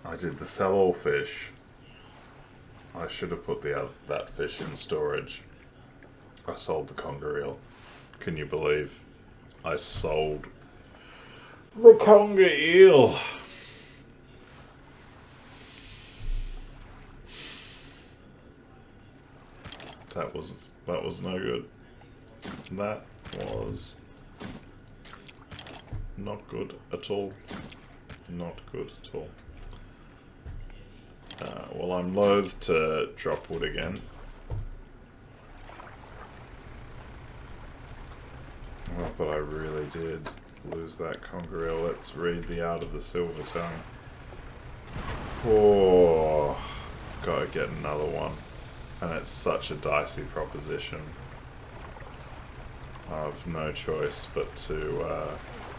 I did the sell all fish. I should have put that fish in storage. I sold the conger eel. Can you believe I sold the conger eel? That was no good. That was not good at all. Not good at all. Well, I'm loath to drop wood again. Oh, but I really did lose that conger eel. Let's read the Art of the Silver Tongue. Oh. I've got to get another one. And it's such a dicey proposition. I've no choice but to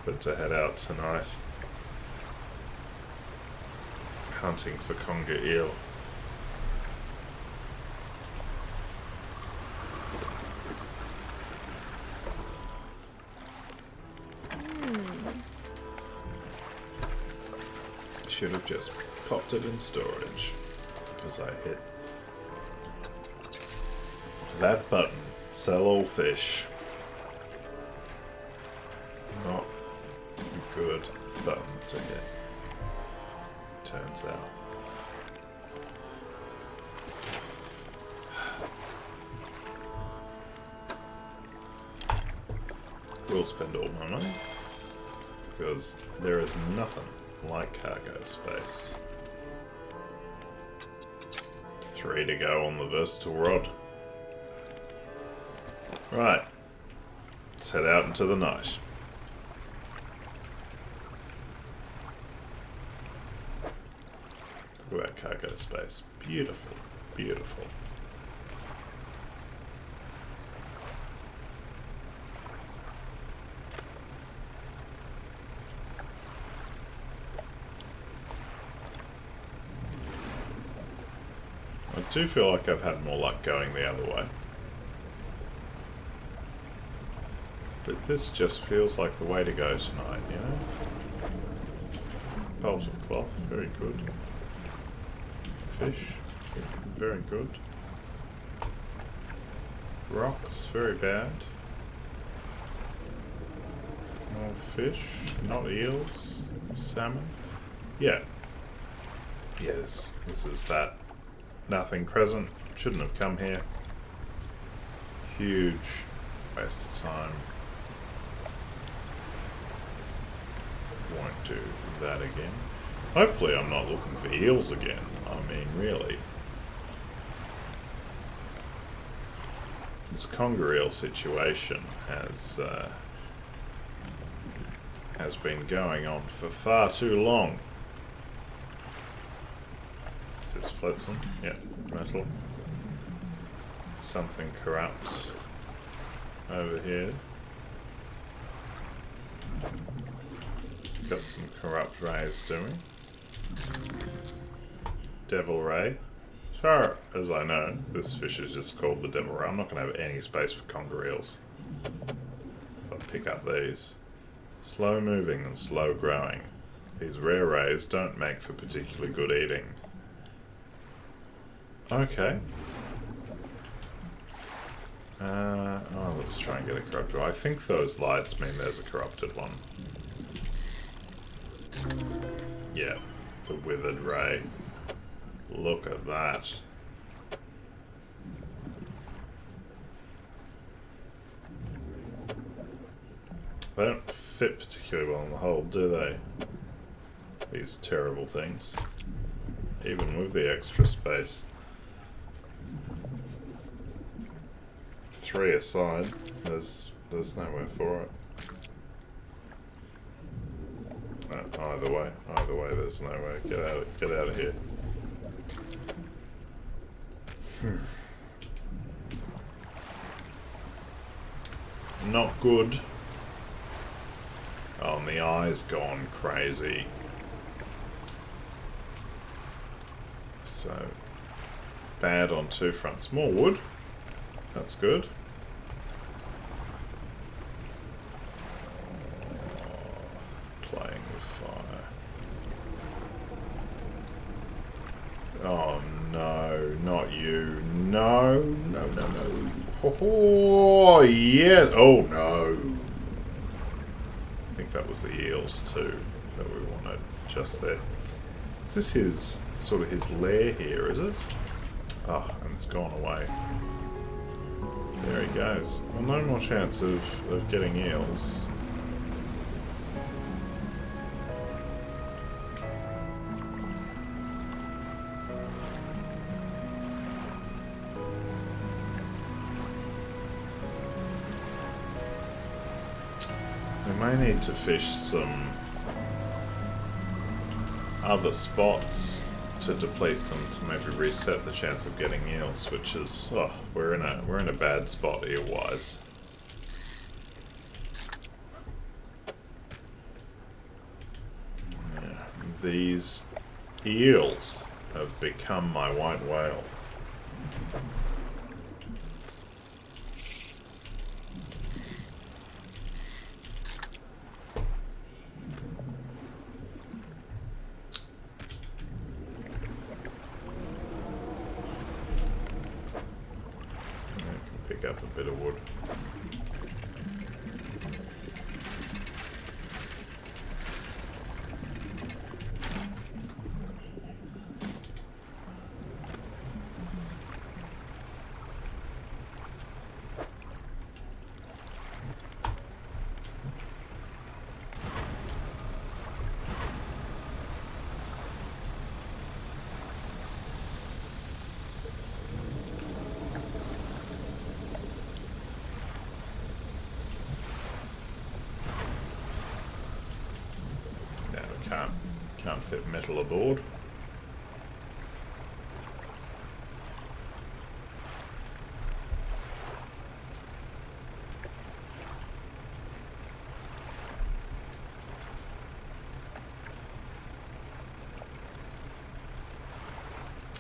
head out tonight. Hunting for conger eel. Should have just popped it in storage as I hit that button. Sell all fish. Not a good button to hit, turns out. We'll spend all my money because there is nothing like cargo space. 3 to go on the versatile rod. Right, let's head out into the night. Look at that cargo space. Beautiful, beautiful. I do feel like I've had more luck going the other way. But this just feels like the way to go tonight, you know? Bolt of cloth, very good. Fish, very good. Rocks, very bad. More fish, not eels. Salmon. Yeah. Yes, this is that. Nothing present. Shouldn't have come here. Huge waste of time. Won't do that again. Hopefully I'm not looking for eels again. I mean, really. This conger eel situation has been going on for far too long. Is this flotsam? Yeah, metal. Something corrupt over here. Got some corrupt rays doing. Devil ray. As far as I know, this fish is just called the devil ray. I'm not going to have any space for conger eels. If I pick up these. Slow moving and slow growing. These rare rays don't make for particularly good eating. Okay. Oh, let's try and get a corrupted one. I think those lights mean there's a corrupted one. Yeah, the withered ray. Look at that. They don't fit particularly well in the hole, do they? These terrible things. Even with the extra space. 3 aside, there's nowhere for it. Either way, there's nowhere. Get out of here. Not good. Oh, and the eye's gone crazy. So, bad on 2 fronts. More wood. That's good. Playing with fire. Oh no, not you. No. Oh, yeah. Oh no. I think that was the eels too that we wanted just there. Is this his, sort of his lair here, is it? Oh, and it's gone away. There he goes. Well, no more chance of getting eels. We may need to fish some other spots to deplete them to maybe reset the chance of getting eels, which is, oh, we're in a bad spot eel wise. Yeah, these eels have become my white whale. Up a bit of wood. Can't fit metal aboard.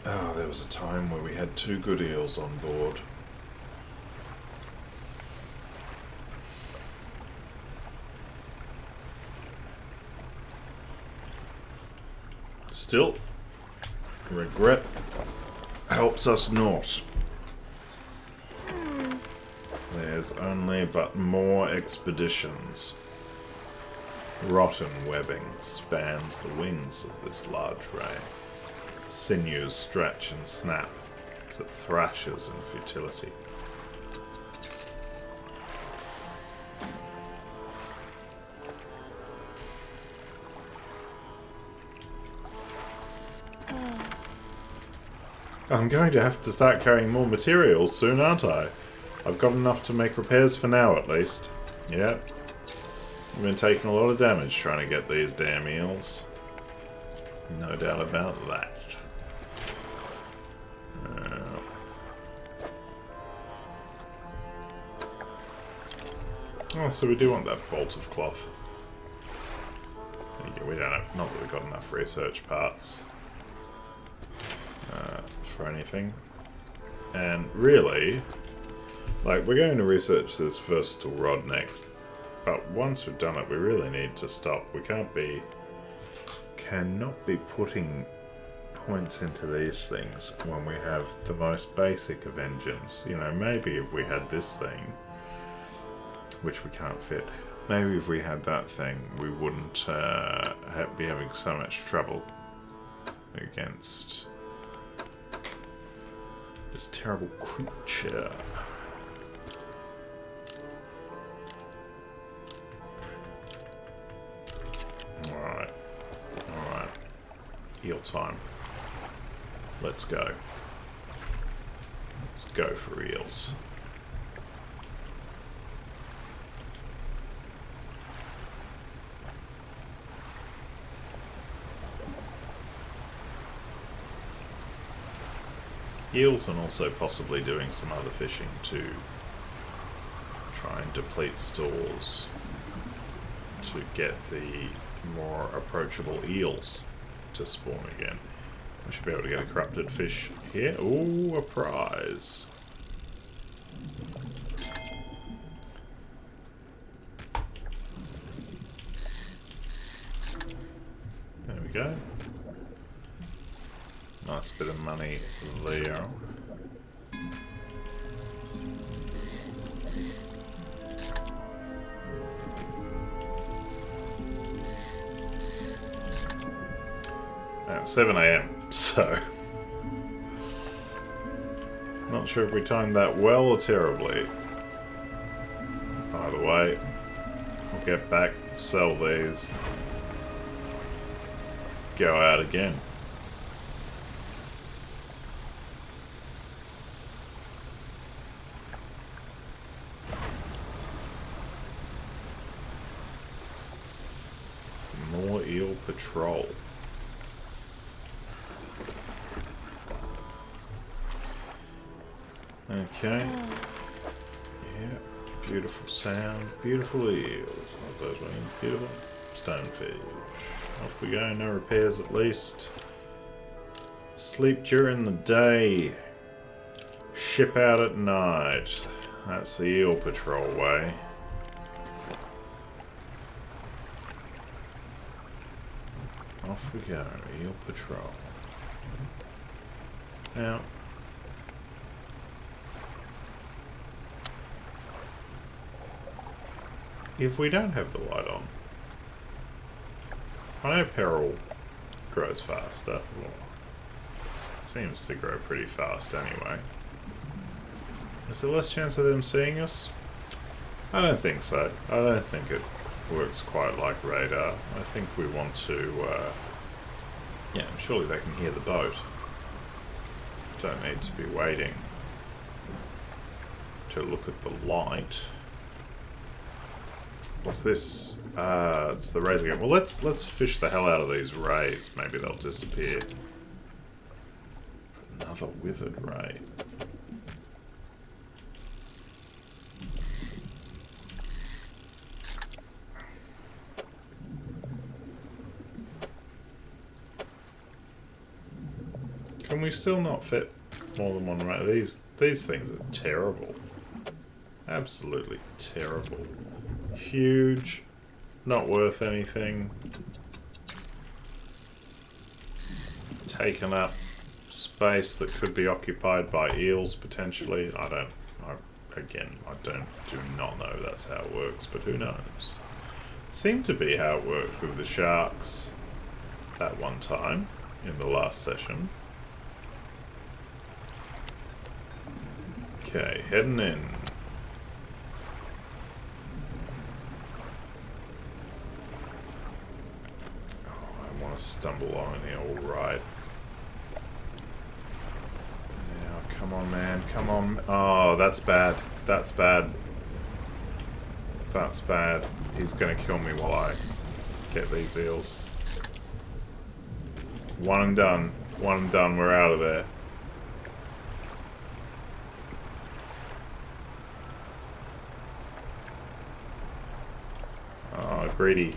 Oh, there was a time where we had 2 good eels on board. Still, regret helps us not. There's only but more expeditions. Rotten webbing spans the wings of this large ray. Sinews stretch and snap as it thrashes in futility. I'm going to have to start carrying more materials soon, aren't I? I've got enough to make repairs for now, at least. Yep. I've been taking a lot of damage trying to get these damn eels. No doubt about that. Oh, so we do want that bolt of cloth. Yeah, we don't have, not that we've got enough research parts. For anything. And really, like, we're going to research this versatile rod next, but once we've done it, we really need to stop. We cannot be putting points into these things when we have the most basic of engines. You know, maybe if we had this thing, which we can't fit, maybe if we had that thing, we wouldn't be having so much trouble against this terrible creature. Alright. Alright. Eel time. Let's go. Let's go for eels. Eels, and also possibly doing some other fishing to try and deplete stores to get the more approachable eels to spawn again. We should be able to get a corrupted fish here. Ooh, a prize. There we go. Nice bit of money there. At 7 AM, so not sure if we timed that well or terribly. Either way, we'll get back, sell these, go out again. More eel patrol. Okay. Yeah. Beautiful sound. Beautiful eels. What those wings? Beautiful stonefish. Off we go. No repairs at least. Sleep during the day. Ship out at night. That's the eel patrol way. Off we go. Eel patrol. Now, if we don't have the light on, I know peril grows faster. Well, it seems to grow pretty fast anyway. Is there less chance of them seeing us? I don't think so. I don't think it works quite like radar. I think we want to, yeah, surely they can hear the boat. Don't need to be waiting to look at the light. What's this? It's the rays again. Well, let's fish the hell out of these rays. Maybe they'll disappear. Another withered ray. Can we still not fit more than one ray? These things are terrible. Absolutely terrible. Huge. Not worth anything. Taken up space that could be occupied by eels potentially. Do not know that's how it works, but who knows? Seemed to be how it worked with the sharks that one time in the last session. Okay, heading in. I want to stumble on it here, alright. Now, come on, man, come on. Oh, that's bad. That's bad. That's bad. He's gonna kill me while I get these eels. One and done. One and done, we're out of there. Oh, greedy.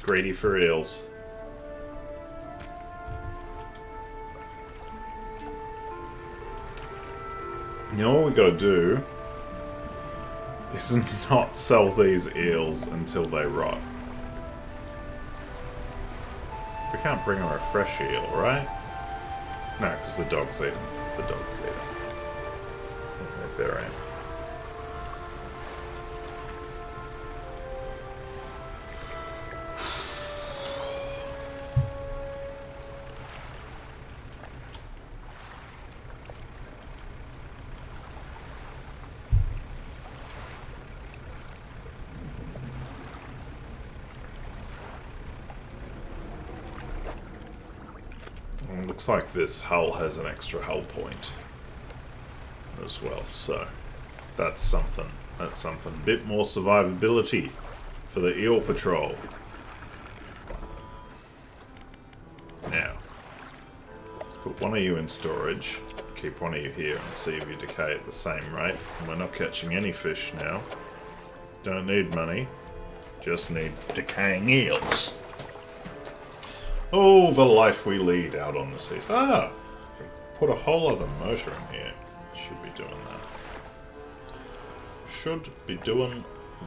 Greedy for eels. You know what we gotta do is not sell these eels until they rot. We can't bring her a fresh eel, right? No, because the dogs eat them. The dogs eat them. They bury them. Looks like this hull has an extra hull point as well, so that's something. That's something. A bit more survivability for the eel patrol. Now, put one of you in storage, keep one of you here and see if you decay at the same rate. And we're not catching any fish now. Don't need money, just need decaying eels. Oh, the life we lead out on the seas. Ah! Put a whole other motor in here. Should be doing that. Should be doing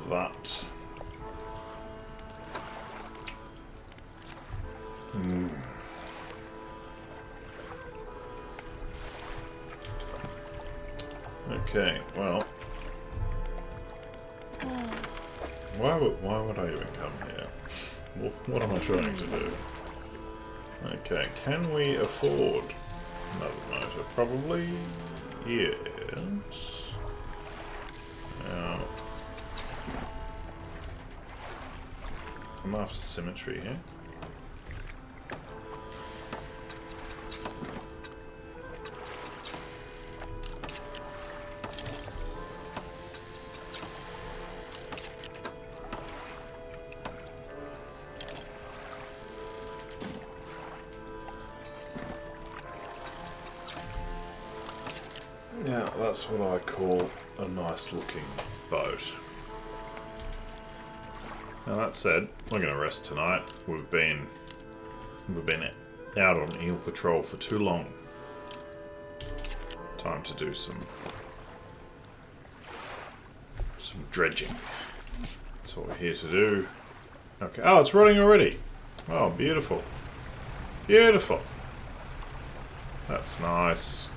that. Okay, well. Why would I even come here? What am I trying to do? Okay, can we afford another motor? Probably yes. Now, I'm after symmetry here. Yeah, that's what I call a nice looking boat. Now that said, we're going to rest tonight. We've been out on eel patrol for too long. Time to do some dredging. That's what we're here to do. Okay. Oh, it's running already. Oh, beautiful. Beautiful. That's nice.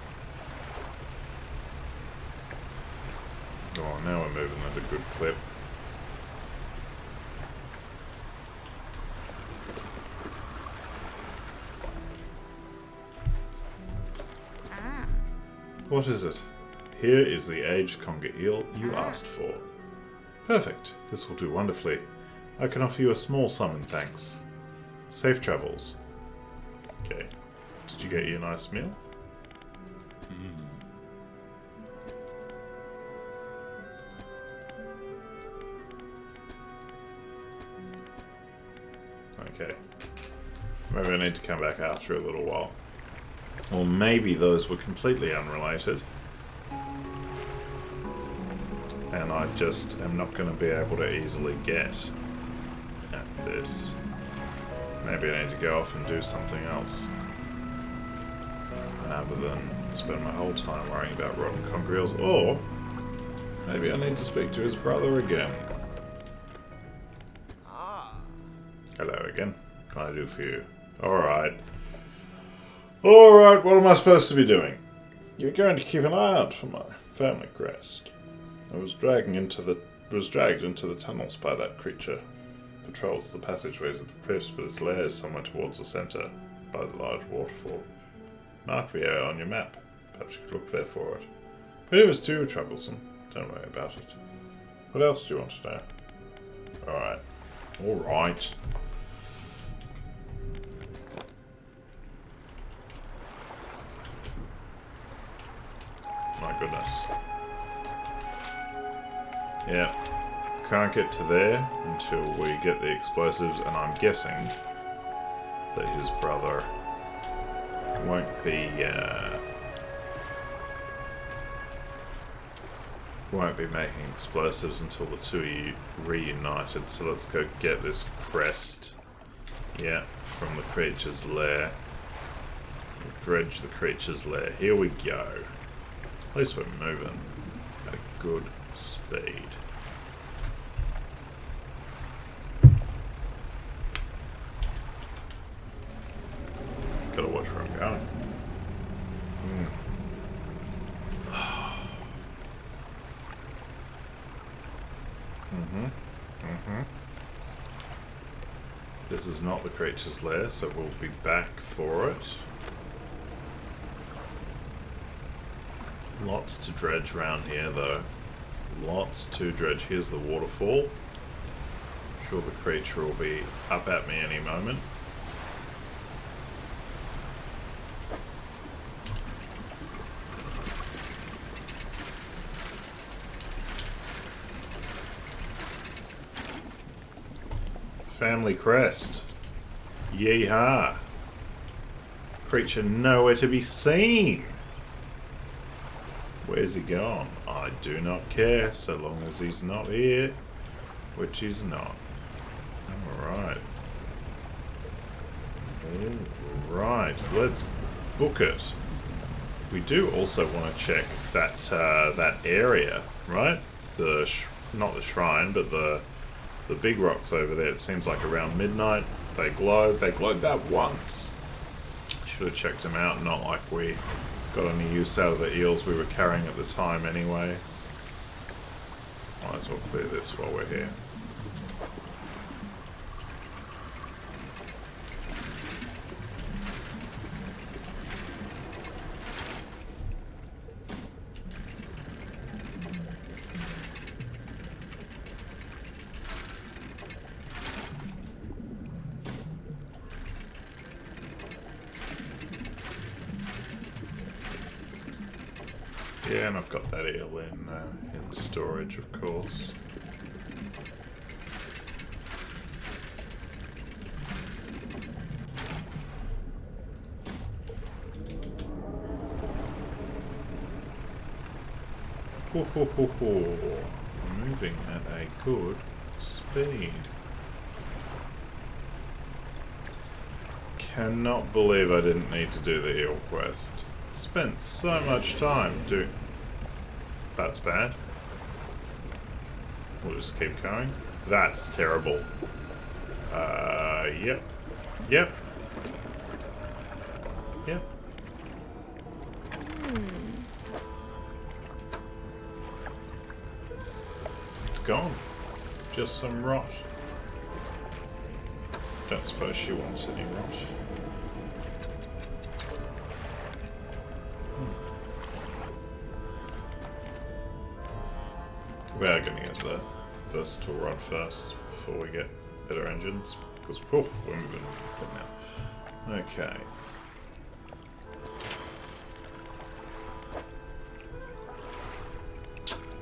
Oh, now we're moving at a good clip. What is it? Here is the aged conger eel you asked for. Perfect. This will do wonderfully. I can offer you a small sum in thanks. Safe travels. Okay. Did you get you a nice meal? Okay. Maybe I need to come back after a little while. Or maybe those were completely unrelated. And I just am not going to be able to easily get at this. Maybe I need to go off and do something else. Rather than spend my whole time worrying about rotten conger eels. Or maybe I need to speak to his brother again. Hello again. What can I do for you? Alright. Alright, what am I supposed to be doing? You're going to keep an eye out for my family crest. I was dragged into the tunnels by that creature. Patrols the passageways of the cliffs, but its lair is somewhere towards the centre, by the large waterfall. Mark the area on your map. Perhaps you could look there for it. But it was too troublesome. Don't worry about it. What else do you want to know? Alright. Alright. My goodness. Yeah. Can't get to there until we get the explosives, and I'm guessing that his brother won't be making explosives until the two are reunited. So let's go get this crest. Yeah, from the creature's lair. Dredge the creature's lair. Here we go. At least we're moving at a good speed. Gotta watch where I'm going. This is not the creature's lair, so we'll be back for it. Lots to dredge around here, though. Lots to dredge. Here's the waterfall. I'm sure the creature will be up at me any moment. Family crest. Yeehaw. Creature nowhere to be seen. Where's he gone? I do not care, so long as he's not here. Which he's not. Alright. Alright, let's book it. We do also want to check that that area, right? Not the shrine, but the big rocks over there. It seems like around midnight they glow. They glowed that once. Should have checked them out, not like we got any use out of the eels we were carrying at the time anyway. Might as well clear this while we're here. Yeah, and I've got that eel in storage, of course. Ho, ho, ho, ho. Moving at a good speed. Cannot believe I didn't need to do the eel quest. Spent so much time doing... That's bad. We'll just keep going. That's terrible. Yep. Yep. Yep. It's gone. Just some rot. Don't suppose she wants any rot. We are going to get the first tool rod first before we get better engines, because we're moving good now. Okay.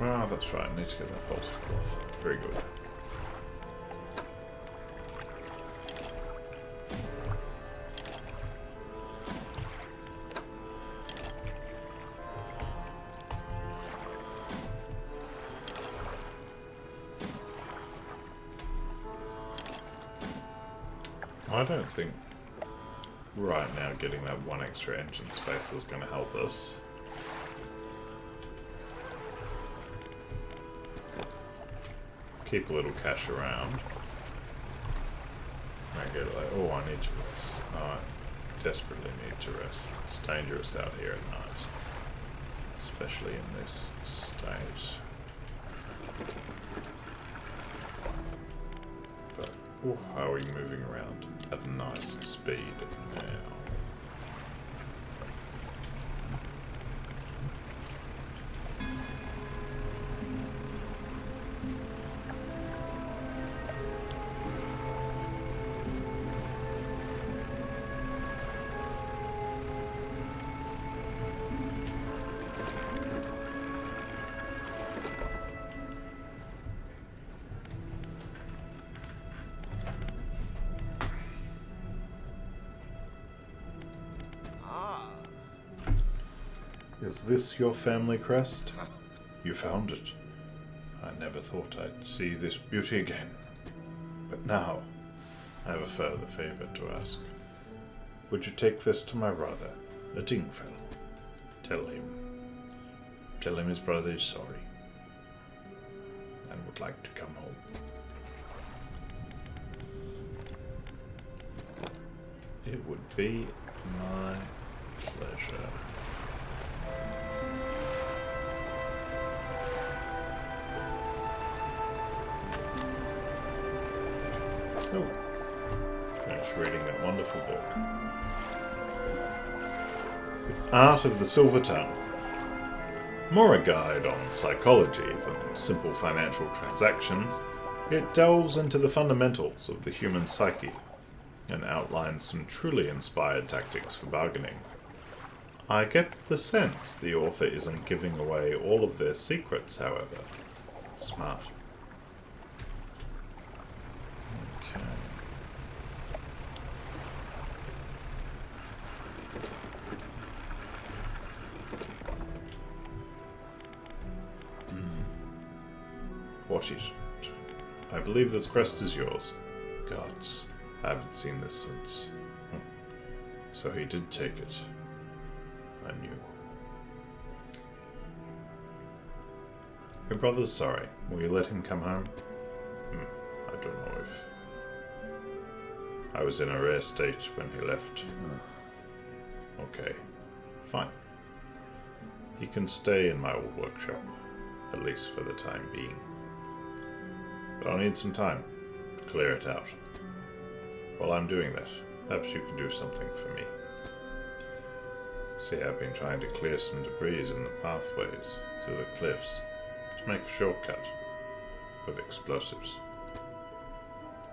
Ah, that's right. I need to get that bolt of cloth. Very good. I don't think right now getting that one extra engine space is going to help us. Keep a little cash around. I get like, oh, I need to rest. Oh, I desperately need to rest. It's dangerous out here at night, especially in this state. But oh, how are we moving around at a nice speed now? Is this your family crest? You found it. I never thought I'd see this beauty again. But now, I have a further favour to ask. Would you take this to my brother, a Dingfell? Tell him his brother is sorry, and would like to come home. It would be my pleasure. Oh, finished reading that wonderful book. The Art of the Silver Tongue. More a guide on psychology than simple financial transactions, it delves into the fundamentals of the human psyche and outlines some truly inspired tactics for bargaining. I get the sense the author isn't giving away all of their secrets, however. Smart. Okay. What is it? I believe this crest is yours. Gods, I haven't seen this since. So he did take it. I knew. Your brother's sorry. Will you let him come home? I don't know if... I was in a rare state when he left. Okay, fine. He can stay in my old workshop, at least for the time being. But I'll need some time to clear it out. While I'm doing that, perhaps you can do something for me. See, I've been trying to clear some debris in the pathways through the cliffs to make a shortcut with explosives.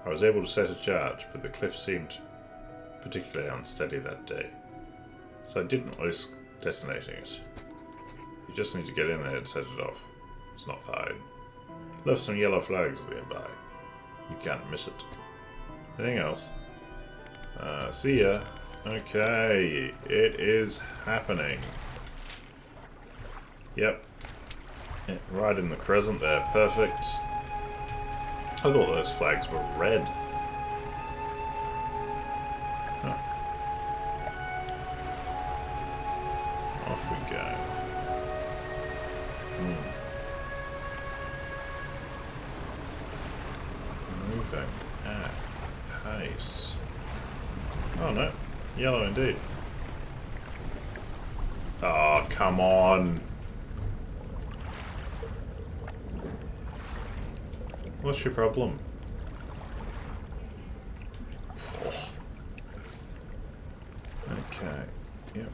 I was able to set a charge, but the cliff seemed particularly unsteady that day, so I didn't risk detonating it. You just need to get in there and set it off. It's not fine. Left some yellow flags nearby. You can't miss it. Anything else? See ya. Okay, it is happening. Yep. Yeah, right in the crescent there. Perfect. I thought those flags were red. Huh. Off we go. Moving at pace. Oh no, yellow indeed. Oh, come on. What's your problem? Oh. Okay, yep.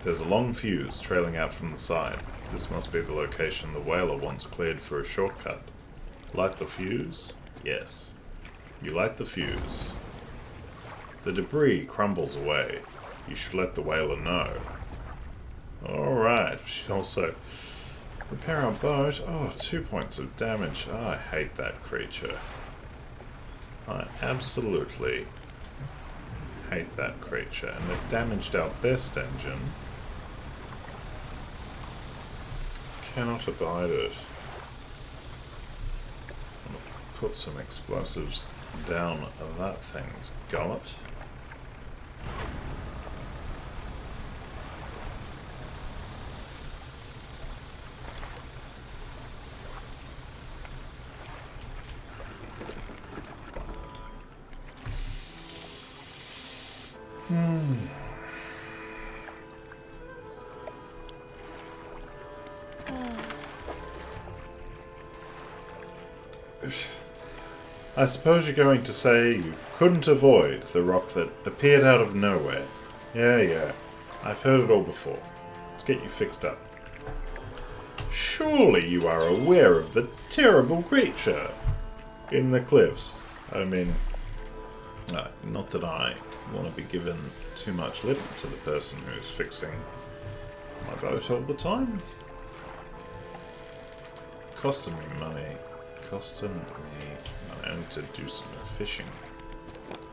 There's a long fuse trailing out from the side. This must be the location the whaler once cleared for a shortcut. Light the fuse? Yes. You light the fuse. The debris crumbles away. You should let the whaler know. Alright, we should also repair our boat. Oh, 2 points of damage. Oh, I hate that creature. I absolutely hate that creature. And they've damaged our best engine. Cannot abide it. I'm gonna put some explosives down that thing's gullet. I suppose you're going to say you couldn't avoid the rock that appeared out of nowhere. Yeah, I've heard it all before. Let's get you fixed up. Surely you are aware of the terrible creature in the cliffs. I mean, not that I want to be given too much lip to the person who's fixing my boat all the time. Costing me money. Costing me money. I need to do some more fishing.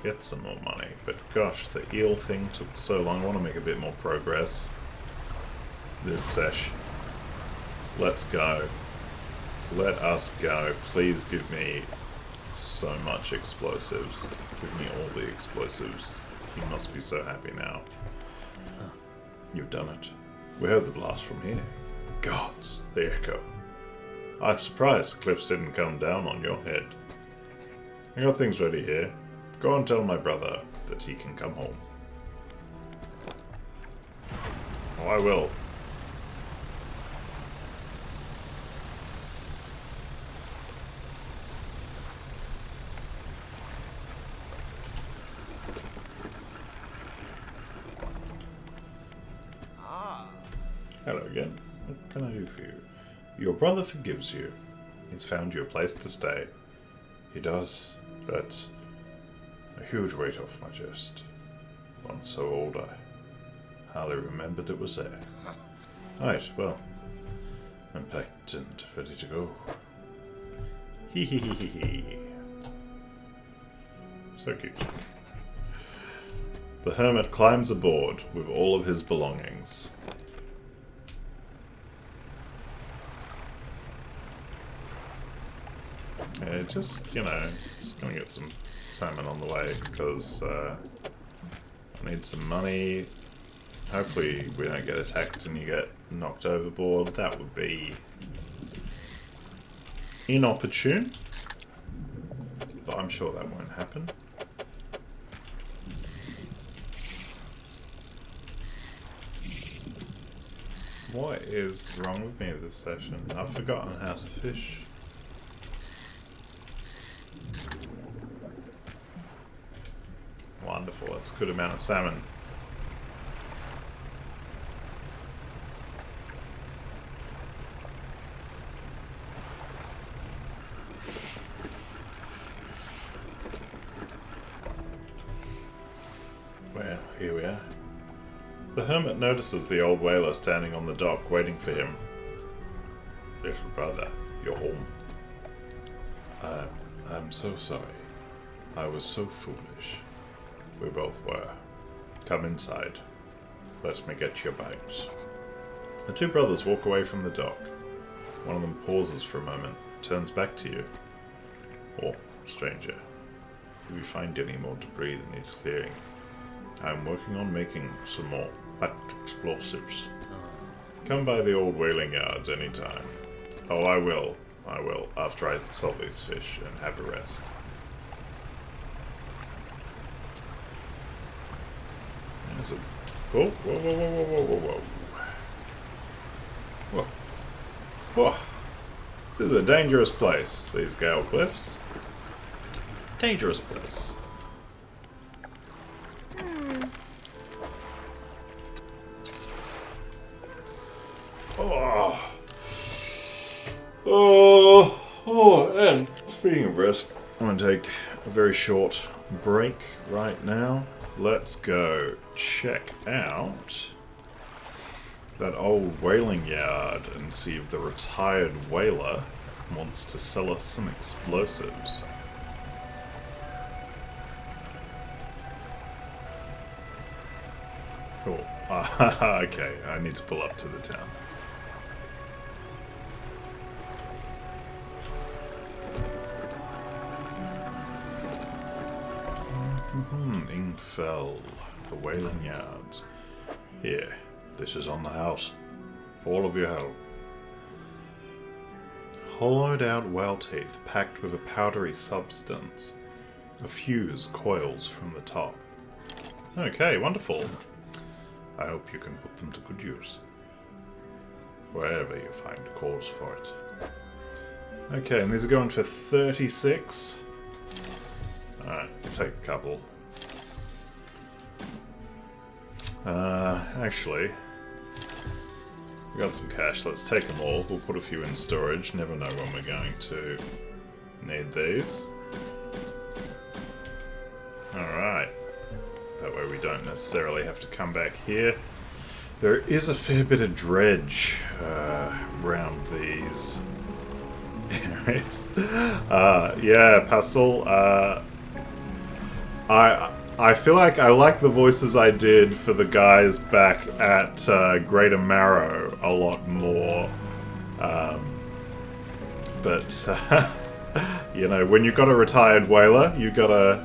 Get some more money. But gosh, the eel thing took so long. I want to make a bit more progress this sesh. Let's go. Let us go. Please give me so much explosives. Give me all the explosives. You must be so happy now. You've done it. We heard the blast from here. Gods, the echo. I'm surprised the cliffs didn't come down on your head. I got things ready here. Go and tell my brother that he can come home. Oh, I will. Hello again. What can I do for you? Your brother forgives you. He's found you a place to stay. He does. That's a huge weight off my chest. Once so old, I hardly remembered it was there. Right, well, I'm packed and ready to go. Hee hee hee hee hee. So cute. The hermit climbs aboard with all of his belongings. Yeah, just, just gonna get some salmon on the way, because I need some money. Hopefully we don't get attacked and you get knocked overboard. That would be inopportune, but I'm sure that won't happen. What is wrong with me this session? I've forgotten how to fish. Wonderful, that's a good amount of salmon. Well, here we are. The hermit notices the old whaler standing on the dock, waiting for him. Little brother, you're home. I'm so sorry. I was so foolish. We both were. Come inside. Let me get your bags. The two brothers walk away from the dock. One of them pauses for a moment, turns back to you. "Oh, stranger, if you find any more debris that needs clearing, I'm working on making some more packed explosives. Come by the old whaling yards anytime." "Oh, I will, after I salt these fish and have a rest." There's a... Whoa, whoa, whoa, whoa, whoa, whoa, whoa, whoa. Whoa. This is a dangerous place, these Gale Cliffs. Dangerous place. And speaking of rest, I'm going to take a very short break right now. Let's go check out that old whaling yard and see if the retired whaler wants to sell us some explosives. Cool. Okay, I need to pull up to the town. Ingfell, the whaling yards. Here, this is on the house. For all of your help. Hollowed out whale teeth packed with a powdery substance. A fuse coils from the top. Okay, wonderful. I hope you can put them to good use. Wherever you find cause for it. Okay, and these are going for 36. Alright, take a couple. Actually, we got some cash. Let's take them all. We'll put a few in storage. Never know when we're going to need these. Alright. That way we don't necessarily have to come back here. There is a fair bit of dredge around these areas. Yeah, Pastel. I feel like I like the voices I did for the guys back at Greater Marrow a lot more. But, you know, when you've got a retired whaler, you gotta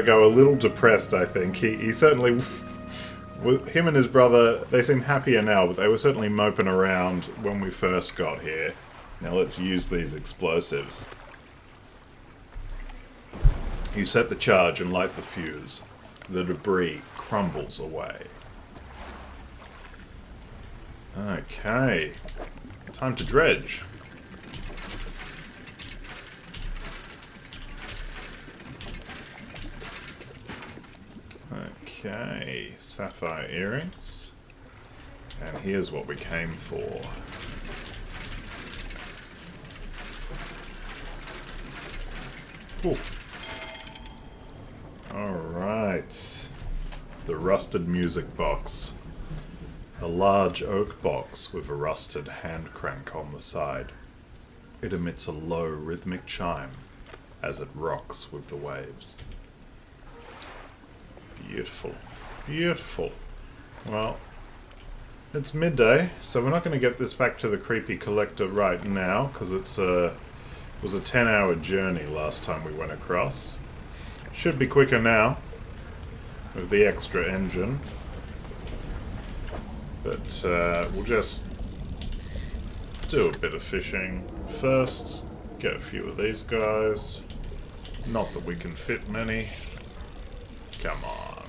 go a little depressed, I think. He certainly... With him and his brother, they seem happier now, but they were certainly moping around when we first got here. Now let's use these explosives. You set the charge and light the fuse. The debris crumbles away. Okay. Time to dredge. Okay. Sapphire earrings. And here's what we came for. Cool. Alright. The rusted music box. A large oak box with a rusted hand crank on the side. It emits a low rhythmic chime as it rocks with the waves. Beautiful. Beautiful. Well, it's midday, so we're not going to get this back to the creepy collector right now, because it was a 10-hour journey last time we went across. Should be quicker now, with the extra engine. But we'll just do a bit of fishing first. Get a few of these guys. Not that we can fit many. Come on.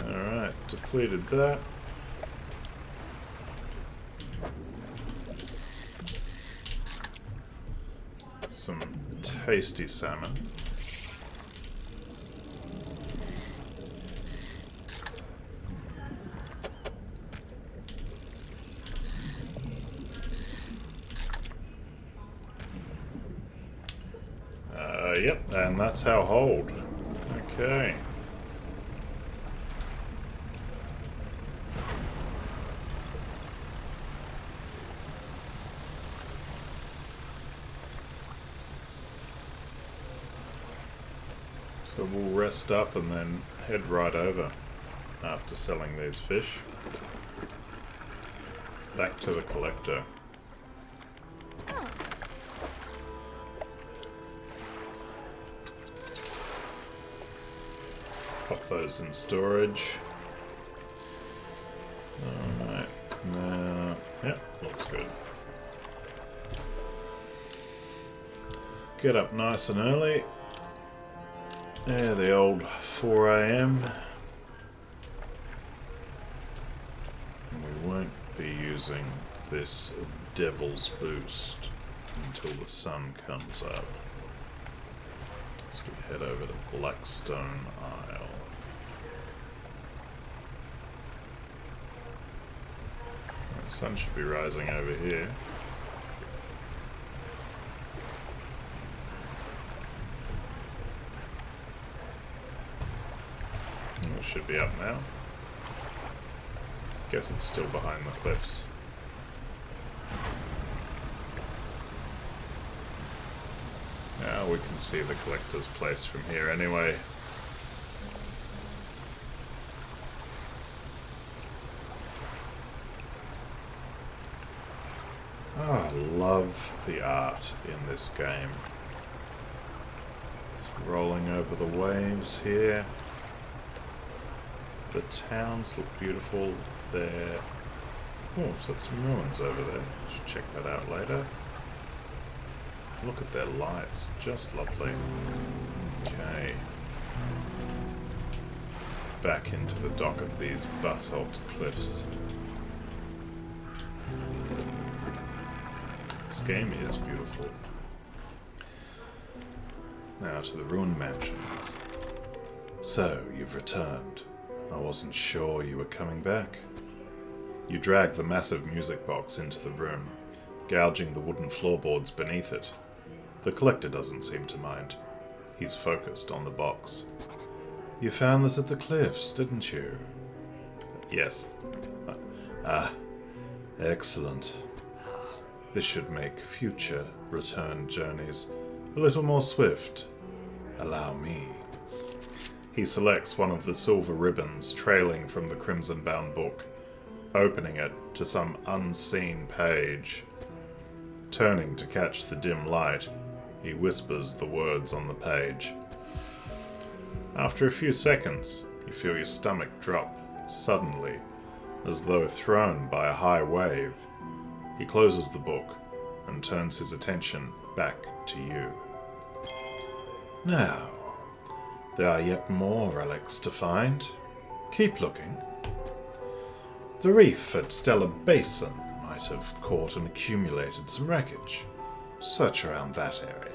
Alright, depleted that. Some tasty salmon. Yep, and that's our hold. Okay. So we'll rest up and then head right over. after selling these fish. Back to the collector. Pop those in storage. Alright. Now, yep, looks good. Get up nice and early. Yeah, the old 4 AM. And we won't be using this Devil's Boost until the sun comes up. So we head over to Blackstone Isle. The sun should be rising over here. It should be up now. Guess it's still behind the cliffs. Now we can see the collector's place from here anyway. Oh, I love the art in this game. It's rolling over the waves here. The towns look beautiful there. Oh, so that's some ruins over there. Should check that out later. Look at their lights, just lovely. Okay. Back into the dock of these basalt cliffs. This game is beautiful. Now to the ruined mansion. So, you've returned. I wasn't sure you were coming back. You drag the massive music box into the room, gouging the wooden floorboards beneath it. The collector doesn't seem to mind. He's focused on the box. You found this at the cliffs, didn't you? Yes. Ah, excellent. This should make future return journeys a little more swift. Allow me. He selects one of the silver ribbons trailing from the crimson-bound book, opening it to some unseen page. Turning to catch the dim light, he whispers the words on the page. After a few seconds, you feel your stomach drop, suddenly, as though thrown by a high wave. He closes the book and turns his attention back to you. Now, there are yet more relics to find. Keep looking. The reef at Stellar Basin might have caught and accumulated some wreckage. Search around that area.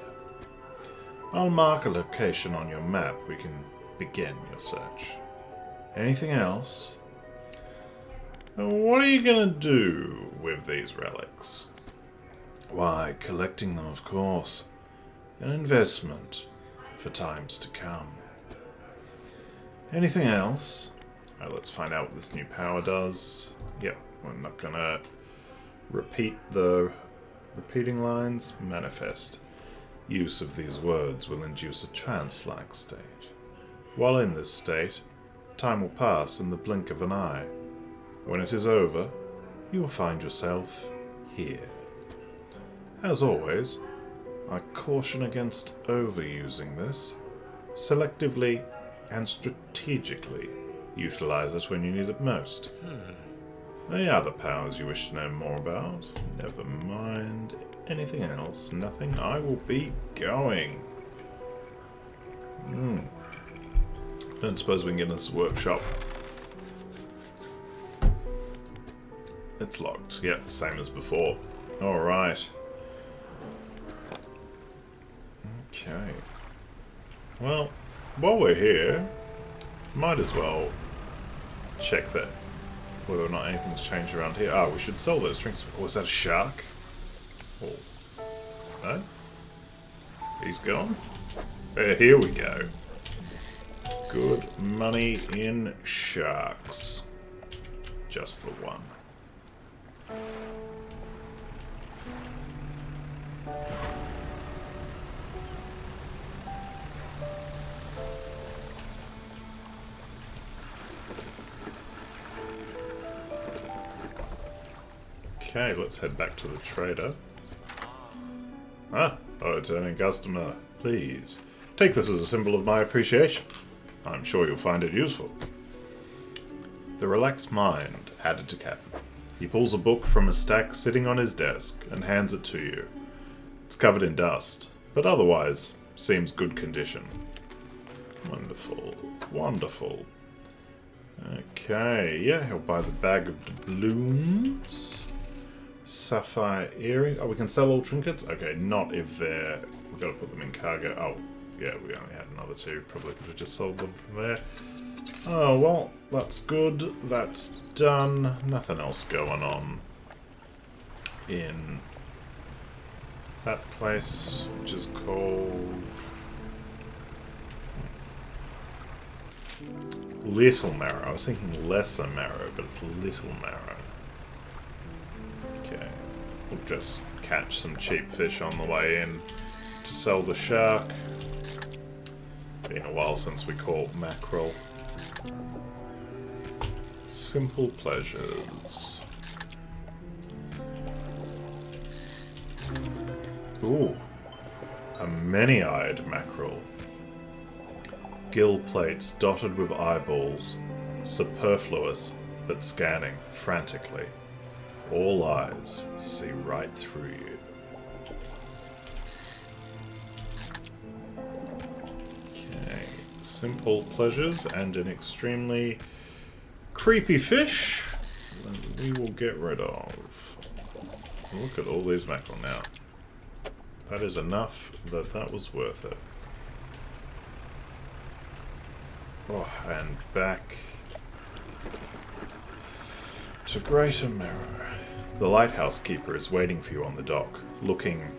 I'll mark a location on your map. We can begin your search. Anything else? What are you gonna do with these relics? Why, collecting them, of course. An investment for times to come. Anything else? Let's find out what this new power does. Yep, we're not gonna repeat the repeating lines. Manifest. Use of these words will induce a trance-like state. While in this state, time will pass in the blink of an eye. When it is over, you will find yourself here. As always, I caution against overusing this. Selectively and strategically utilize it when you need it most. Any other powers you wish to know more about? Never mind. Anything else? Nothing? I will be going. Don't suppose we can get in this workshop. It's locked. Yep, same as before. Alright. Okay. Well, while we're here, might as well check that whether or not anything's changed around here. Ah, we should sell those drinks. Oh, is that a shark? Oh. No? He's gone? Here we go. Good money in sharks. Just the one. Okay, let's head back to the trader. Ah, a returning customer. Please, take this as a symbol of my appreciation. I'm sure you'll find it useful. The relaxed mind added to Captain. He pulls a book from a stack sitting on his desk and hands it to you. It's covered in dust, but otherwise seems good condition. Wonderful, wonderful. Okay, yeah, he'll buy the bag of doubloons. Sapphire earring. Oh, we can sell all trinkets? Okay, not if they're... We've got to put them in cargo. Oh, yeah, we only had another two. Probably could have just sold them from there. Oh, well, that's good. That's done. Nothing else going on in that place, which is called Little Marrow. I was thinking Lesser Marrow, but it's Little Marrow. Okay, we'll just catch some cheap fish on the way in to sell the shark. Been a while since we caught mackerel. Simple pleasures. Ooh, a many-eyed mackerel. Gill plates dotted with eyeballs, superfluous but scanning frantically. All eyes see right through you. Okay, simple pleasures and an extremely creepy fish that we will get rid of. Look at all these mackerel now. That is enough that was worth it. Oh, and back to Greater Mirror. The lighthouse keeper is waiting for you on the dock, looking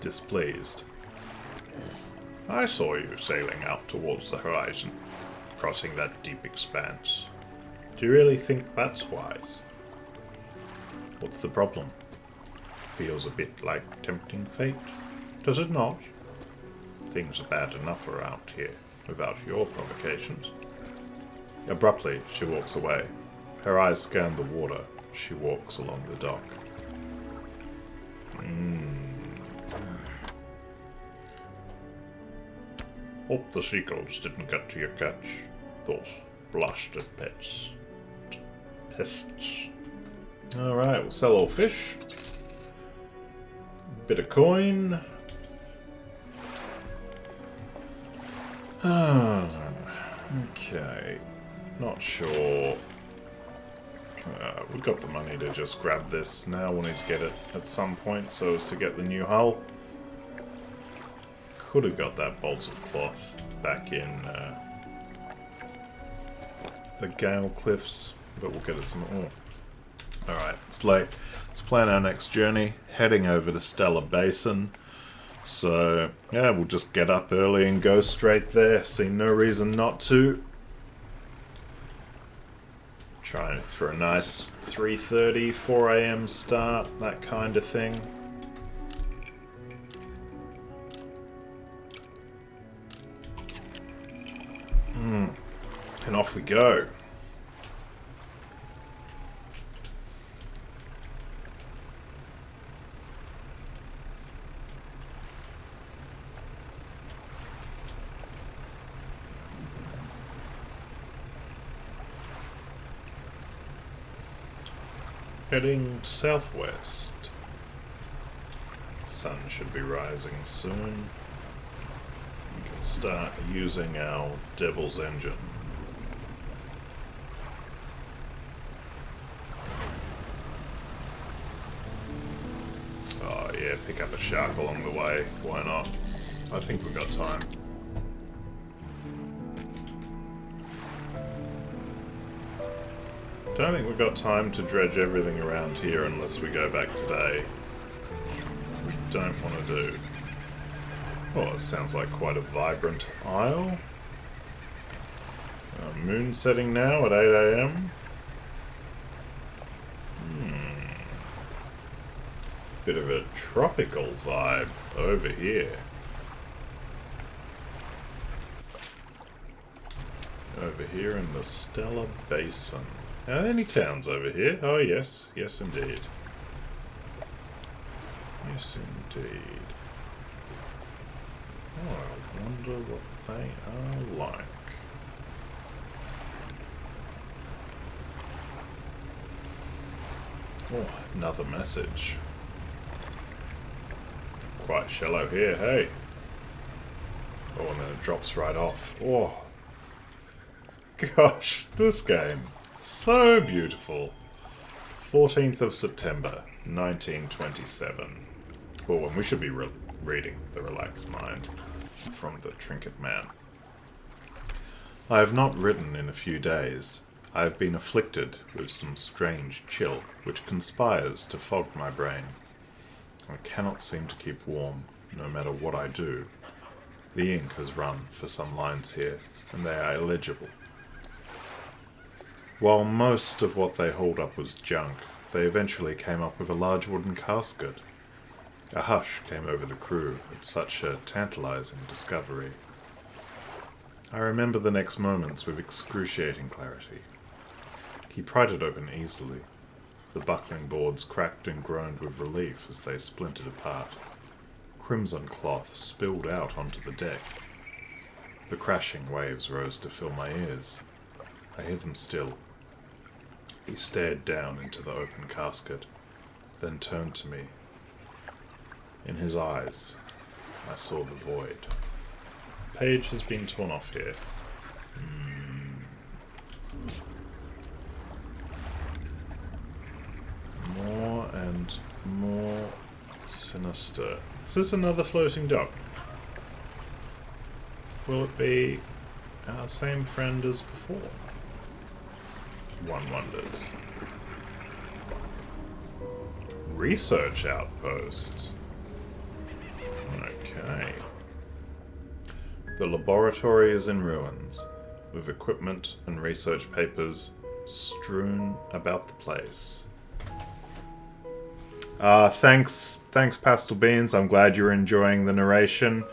displeased. I saw you sailing out towards the horizon, crossing that deep expanse. Do you really think that's wise? What's the problem? Feels a bit like tempting fate, does it not? Things are bad enough around here, without your provocations. Abruptly, she walks away. Her eyes scan the water. She walks along the dock. Hope the seagulls didn't get to your catch. Those blasted pests. Pests. Alright, we'll sell all fish. Bit of coin. Okay. Not sure. We've got the money to just grab this now. We'll need to get it at some point so as to get the new hull. Could have got that bolt of cloth back in the Gale Cliffs, but we'll get it some more. Alright, it's late. Let's plan our next journey. Heading over to Stellar Basin. So, yeah, we'll just get up early and go straight there. See no reason not to. Trying for a nice 3:30, 4 AM start, that kind of thing. And off we go. Heading southwest. Sun should be rising soon. We can start using our Devil's Engine. Oh yeah, pick up a shark along the way. Why not? I think we've got time. Don't think we've got time to dredge everything around here unless we go back today. We don't want to do. Oh, it sounds like quite a vibrant isle. Moon setting now at 8 AM. Bit of a tropical vibe over here. Over here in the Stellar Basin. Are there any towns over here? Oh yes, yes indeed. Yes, indeed. Oh, I wonder what they are like. Oh, another message. Quite shallow here, hey. Oh, and then it drops right off. Oh. Gosh, this game. So beautiful. 14th of September, 1927. Oh, and we should be reading The Relaxed Mind from the Trinket Man. I have not written in a few days. I have been afflicted with some strange chill, which conspires to fog my brain. I cannot seem to keep warm, no matter what I do. The ink has run for some lines here, and they are illegible. While most of what they hauled up was junk, they eventually came up with a large wooden casket. A hush came over the crew at such a tantalizing discovery. I remember the next moments with excruciating clarity. He pried it open easily. The buckling boards cracked and groaned with relief as they splintered apart. Crimson cloth spilled out onto the deck. The crashing waves rose to fill my ears. I hear them still. He stared down into the open casket, then turned to me. In his eyes, I saw the void. Page has been torn off here. More and more sinister. Is this another floating dock? Will it be our same friend as before? One wonders. Research outpost. Okay. The laboratory is in ruins, with equipment and research papers strewn about the place. Thanks, Pastel Beans. I'm glad you're enjoying the narration.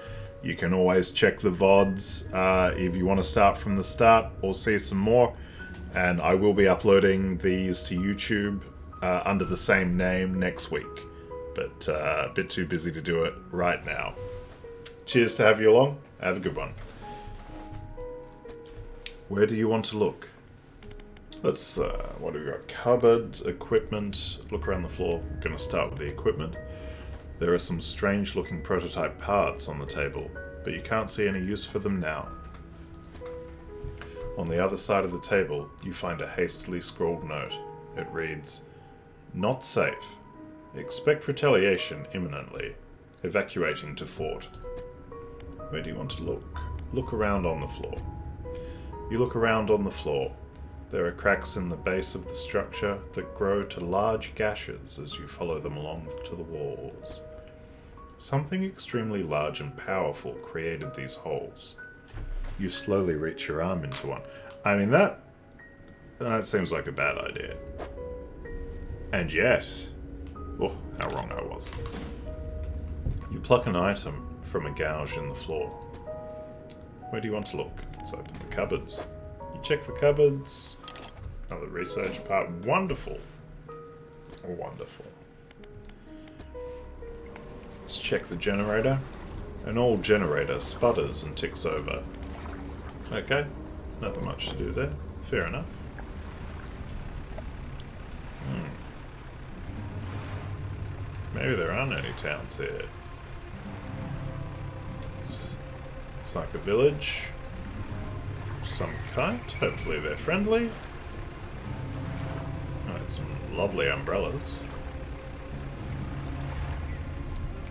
You can always check the VODs if you want to start from the start or see some more. And I will be uploading these to YouTube under the same name next week. But a bit too busy to do it right now. Cheers to have you along. Have a good one. Where do you want to look? Let's, what do we got? Cupboards, equipment. Look around the floor. I'm going to start with the equipment. There are some strange looking prototype parts on the table, but you can't see any use for them now. On the other side of the table, you find a hastily scrawled note. It reads, "Not safe. Expect retaliation imminently. Evacuating to fort." Where do you want to look? Look around on the floor. You look around on the floor. There are cracks in the base of the structure that grow to large gashes as you follow them along to the walls. Something extremely large and powerful created these holes. You slowly reach your arm into one. I mean, that seems like a bad idea. And yet... oh, how wrong I was. You pluck an item from a gouge in the floor. Where do you want to look? Let's open the cupboards. You check the cupboards. Another research part. Wonderful. Wonderful. Let's check the generator. An old generator sputters and ticks over. Okay. Nothing much to do there. Fair enough. Maybe there aren't any towns here. It's like a village of some kind. Hopefully they're friendly. Alright, some lovely umbrellas.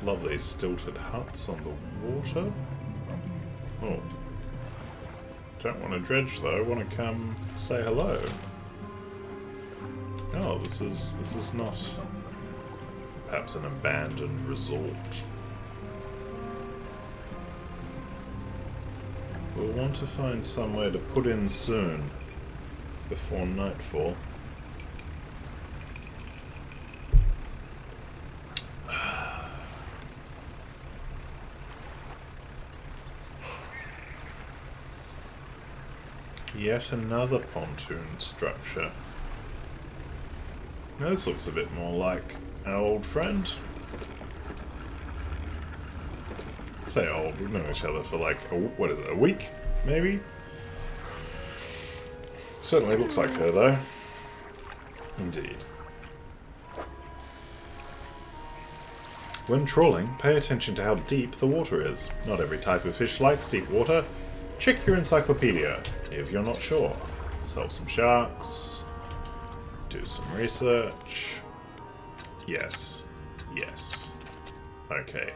Lovely stilted huts on the water. Oh. Don't want to dredge though, I want to come say hello. Oh, this is not perhaps an abandoned resort. We'll want to find somewhere to put in soon, before nightfall. Yet another pontoon structure. Now this looks a bit more like our old friend. Say old, we've known each other for like, what is it, a week? Maybe? Certainly looks like her, though. Indeed. When trawling, pay attention to how deep the water is. Not every type of fish likes deep water. Check your encyclopedia, if you're not sure. Solve some sharks. Do some research. Yes. Yes. Okay.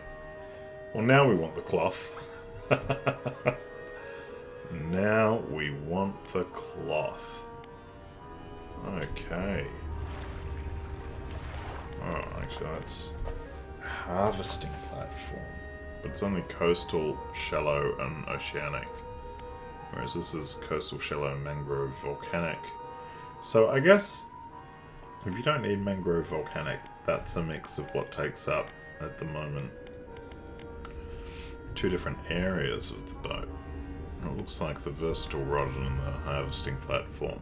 Well, now we want the cloth. Now we want the cloth. Okay. Oh, actually, that's harvesting platform. But it's only coastal, shallow, and oceanic. Whereas this is coastal, shallow, mangrove, volcanic. So I guess if you don't need mangrove volcanic, that's a mix of what takes up, at the moment, 2 different areas of the boat. It looks like the versatile rod and the harvesting platform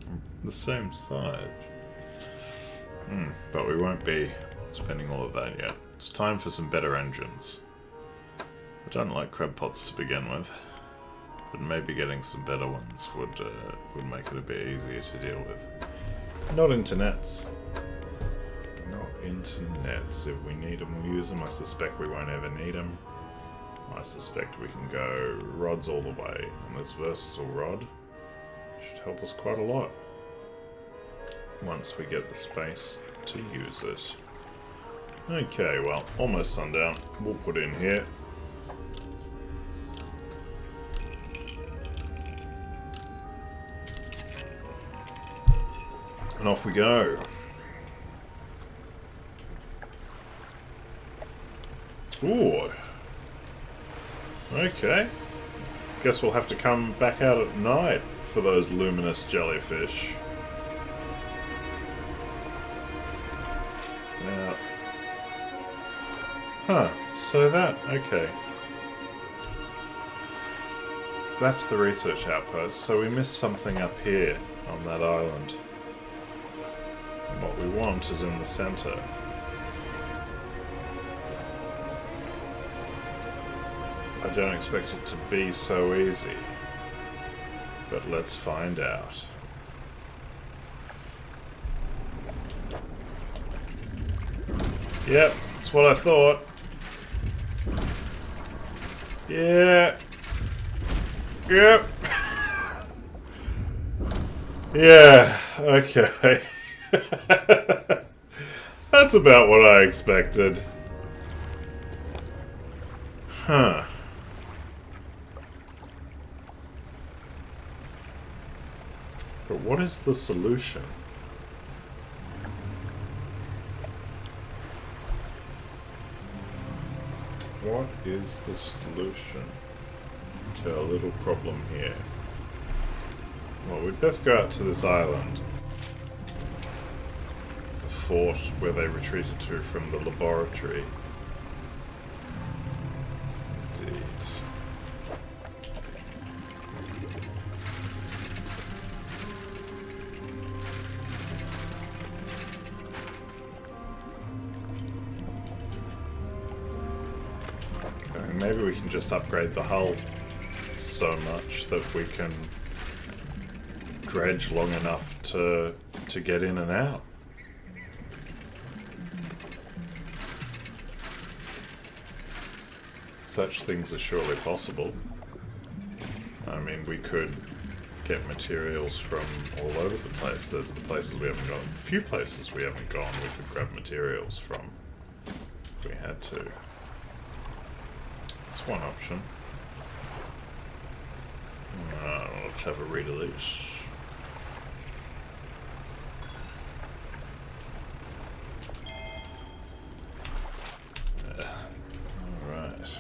are the same size. But we won't be spending all of that yet. It's time for some better engines. I don't like crab pots to begin with, but maybe getting some better ones would make it a bit easier to deal with. Not into nets. Not into nets. If we need them, we'll use them. I suspect we won't ever need them. I suspect we can go rods all the way, and this versatile rod should help us quite a lot once we get the space to use it. Okay, well, almost sundown. We'll put in here. And off we go. Ooh. Okay. Guess we'll have to come back out at night for those luminous jellyfish. Now. Huh, so that, okay. That's the research outpost, so we missed something up here on that island. And what we want is in the center. I don't expect it to be so easy, but let's find out. Yep, that's what I thought. Yeah. Yep. Yeah, okay. That's about what I expected. Huh. But what is the solution? What is the solution to our little problem here? Well, we'd best go out to this island. The fort where they retreated to from the laboratory. Indeed. Maybe we can just upgrade the hull so much that we can dredge long enough to get in and out. Such things are surely possible. I mean, we could get materials from all over the place. There's the places we haven't gone. A few places we haven't gone we could grab materials from if we had to. That's one option. Let's have a read of these. Alright.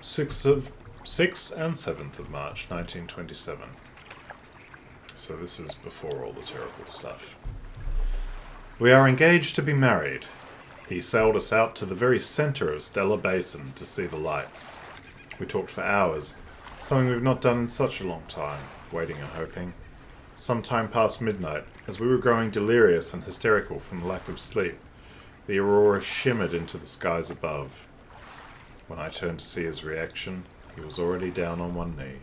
6th and 7th of March, 1927. So this is before all the terrible stuff. We are engaged to be married. He sailed us out to the very center of Stella Basin to see the lights. We talked for hours, something we've not done in such a long time, waiting and hoping. Some time past midnight, as we were growing delirious and hysterical from the lack of sleep, the aurora shimmered into the skies above. When I turned to see his reaction, he was already down on one knee.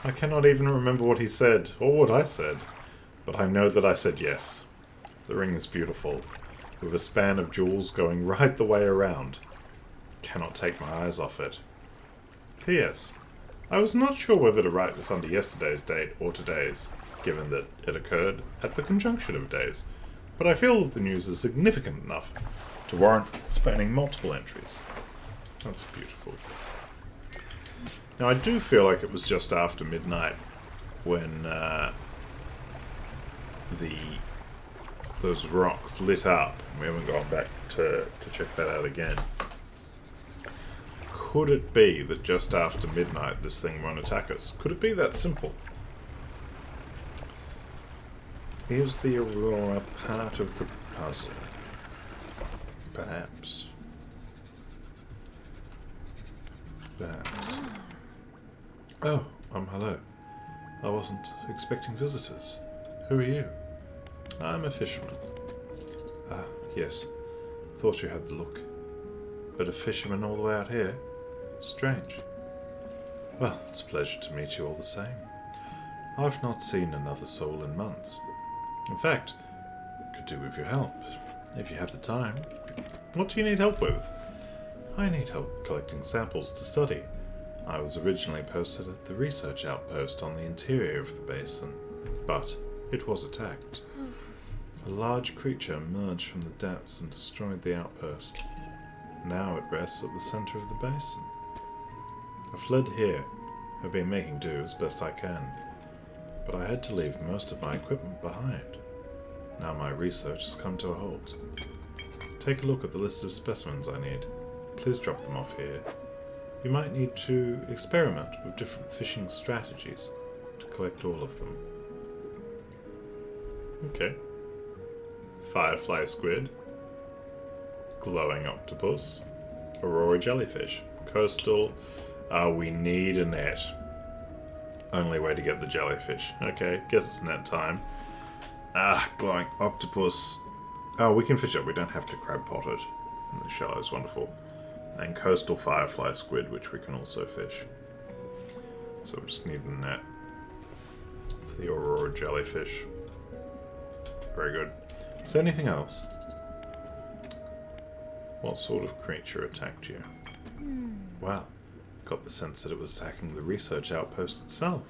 I cannot even remember what he said, or what I said, but I know that I said yes. The ring is beautiful, with a span of jewels going right the way around. Cannot take my eyes off it. P.S. I was not sure whether to write this under yesterday's date or today's, given that it occurred at the conjunction of days, but I feel that the news is significant enough to warrant spanning multiple entries. That's beautiful. Now, I do feel like it was just after midnight when those rocks lit up. We haven't gone back to check that out again. Could it be that just after midnight this thing won't attack us? Could it be that simple? Is the aurora part of the puzzle? Perhaps. Perhaps. Oh, hello. I wasn't expecting visitors. Who are you? I'm a fisherman. Ah, yes. Thought you had the look. But a fisherman all the way out here? Strange. Well, it's a pleasure to meet you all the same. I've not seen another soul in months. In fact, could do with your help, if you had the time. What do you need help with? I need help collecting samples to study. I was originally posted at the research outpost on the interior of the basin, but it was attacked. A large creature emerged from the depths and destroyed the outpost. Now it rests at the center of the basin. I fled here. I've been making do as best I can, but I had to leave most of my equipment behind. Now my research has come to a halt. Take a look at the list of specimens I need. Please drop them off here. You might need to experiment with different fishing strategies to collect all of them. Okay. Firefly squid. Glowing octopus. Aurora jellyfish. Coastal. We need a net. Only way to get the jellyfish. Okay, guess it's net time. Glowing octopus. Oh, we can fish it. We don't have to crab pot it. And the shallows, wonderful. And coastal firefly squid, which we can also fish. So we just need a net for the aurora jellyfish. Very good. Is there anything else? What sort of creature attacked you? Well, got the sense that it was attacking the research outpost itself,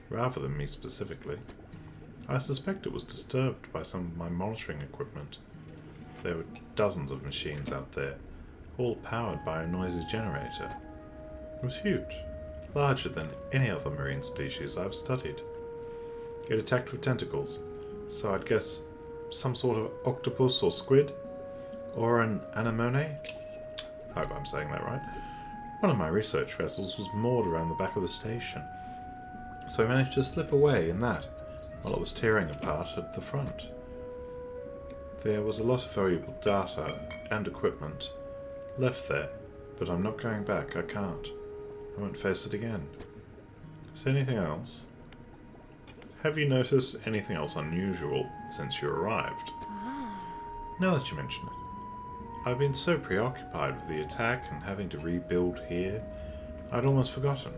rather than me specifically. I suspect it was disturbed by some of my monitoring equipment. There were dozens of machines out there, all powered by a noisy generator. It was huge, larger than any other marine species I've studied. It attacked with tentacles, so I'd guess some sort of octopus or squid, or an anemone? I hope I'm saying that right. One of my research vessels was moored around the back of the station, so I managed to slip away in that while it was tearing apart at the front. There was a lot of valuable data and equipment left there, but I'm not going back. I can't. I won't face it again. Is there anything else? Have you noticed anything else unusual since you arrived? Now that you mention it, I've been so preoccupied with the attack and having to rebuild here, I'd almost forgotten.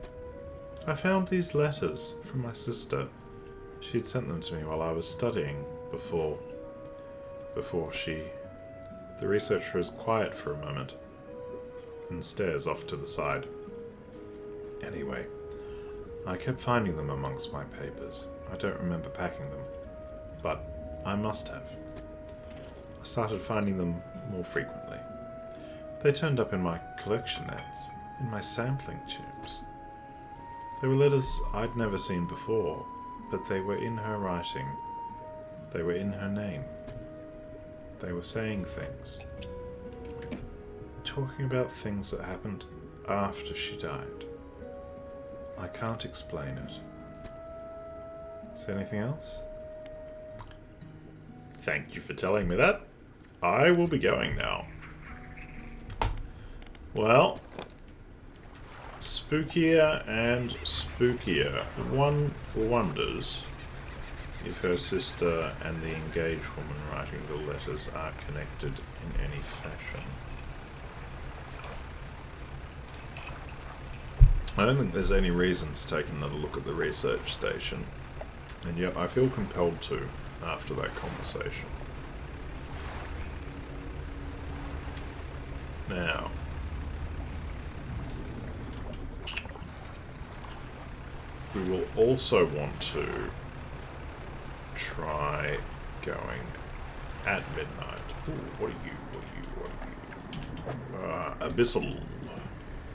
I found these letters from my sister. She'd sent them to me while I was studying before she... The researcher is quiet for a moment and stares off to the side. Anyway, I kept finding them amongst my papers. I don't remember packing them, but I must have. I started finding them more frequently. They turned up in my collection nets, in my sampling tubes. They were letters I'd never seen before, but they were in her writing. They were in her name. They were saying things. Talking about things that happened after she died. I can't explain it. Is there anything else? Thank you for telling me that. I will be going now. Well, spookier and spookier. One wonders if her sister and the engaged woman writing the letters are connected in any fashion. I don't think there's any reason to take another look at the research station, and yet I feel compelled to after that conversation. Now, we will also want to try going at midnight. Ooh, what are you? Abyssal.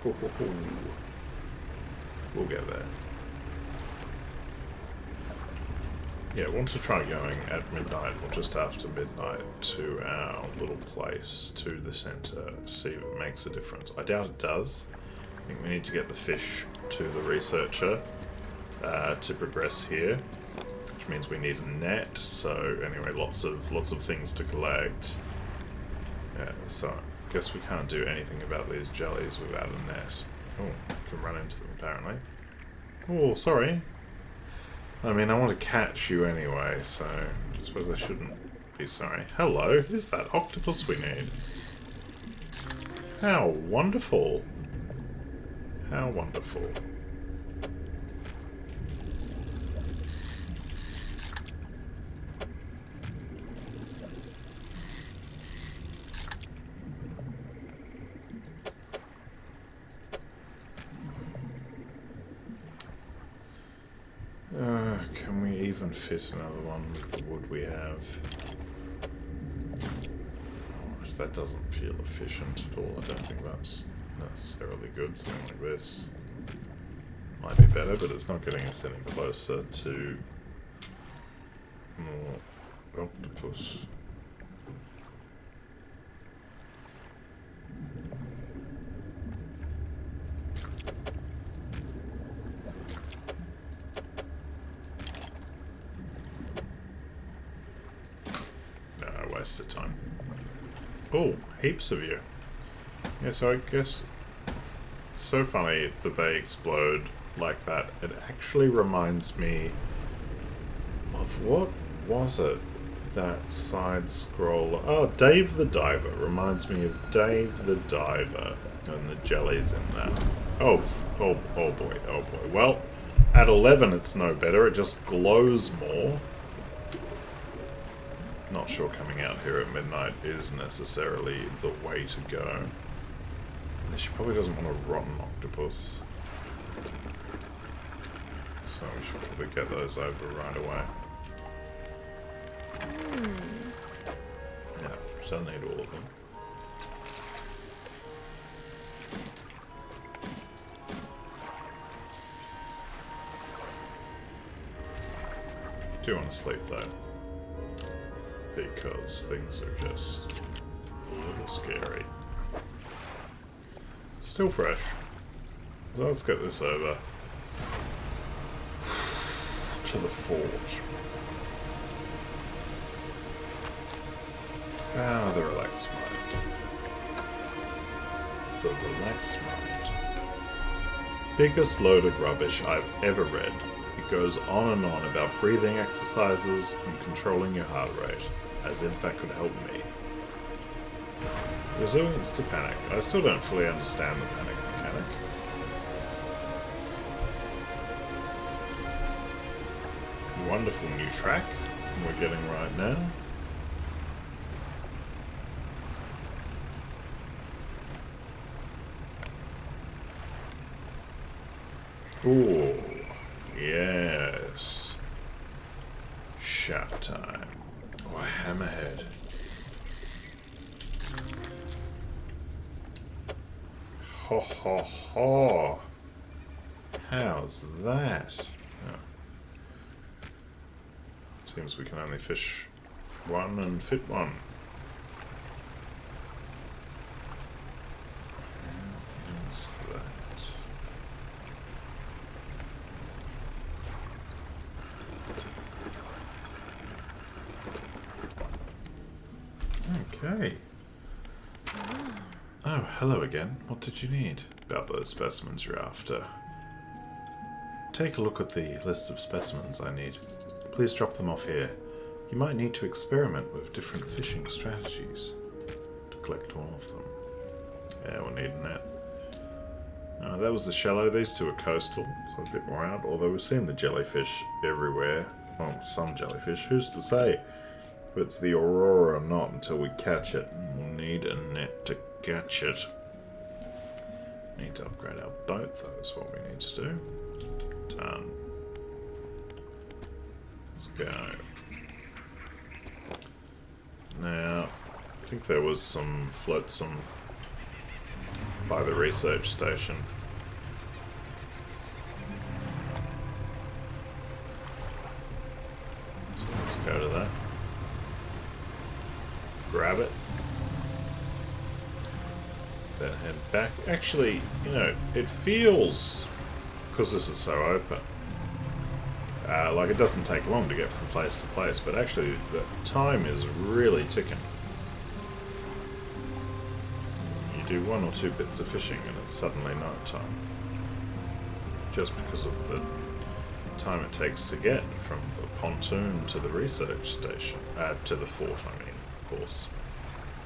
Ho, ho, ho. We'll get there. Yeah, want to try going at midnight or just after midnight to our little place, to the center, see if it makes a difference. I doubt it does. I think we need to get the fish to the researcher to progress here, which means we need a net. So anyway, lots of things to collect. Yeah, so I guess we can't do anything about these jellies without a net. Oh, can run into them apparently. Oh, sorry. I mean, I want to catch you anyway, so I suppose I shouldn't be sorry. Hello, is that octopus we need? How wonderful. How wonderful. Can we even fit another one with the wood we have? Oh, if that doesn't feel efficient at all, I don't think that's necessarily good. Something like this might be better, but it's not getting us any closer to more octopus. Wasted time. Oh, heaps of you. Yeah, so I guess it's so funny that they explode like that. It actually reminds me of, what was it? That side scroller. Oh, Dave the Diver. Reminds me of Dave the Diver and the jellies in that. Oh boy, oh boy. Well, at 11 it's no better. It just glows more. Not sure coming out here at midnight is necessarily the way to go. She probably doesn't want a rotten octopus. So we should probably get those over right away. Yeah, still need all of them. Do want to sleep though, because things are just a little scary. Still fresh. So let's get this over to the fort. Ah, the relaxed mind. The relaxed mind. Biggest load of rubbish I've ever read. It goes on and on about breathing exercises and controlling your heart rate, as if that could help me. Resilience to panic. I still don't fully understand the panic mechanic. Wonderful new track we're getting right now. Ooh, yes. Shot time. Oh, hammerhead. Ho ho ho. How's that? Oh. Seems we can only fish one and fit one. How is that? Okay. Oh, hello again. What did you need? About those specimens you're after. Take a look at the list of specimens I need. please drop them off here. You might need to experiment with different fishing strategies to collect all of them. Yeah, we'll need a net. That was the shallow. These two are coastal, so a bit more out. Although we've seen the jellyfish everywhere. Well, some jellyfish. Who's to say? If it's the Aurora or not until we catch it. We'll need a net to catch it. Need to upgrade our boat, though, is what we need to do. Done. Let's go. Now, I think there was some flotsam by the research station. So let's go to that. Grab it. Then head back. Actually, you know, it feels, because this is so open, like it doesn't take long to get from place to place, but actually the time is really ticking. You do 1 or 2 bits of fishing and it's suddenly night time. Just because of the time it takes to get from the pontoon to the research station. To the fort, I mean, of course.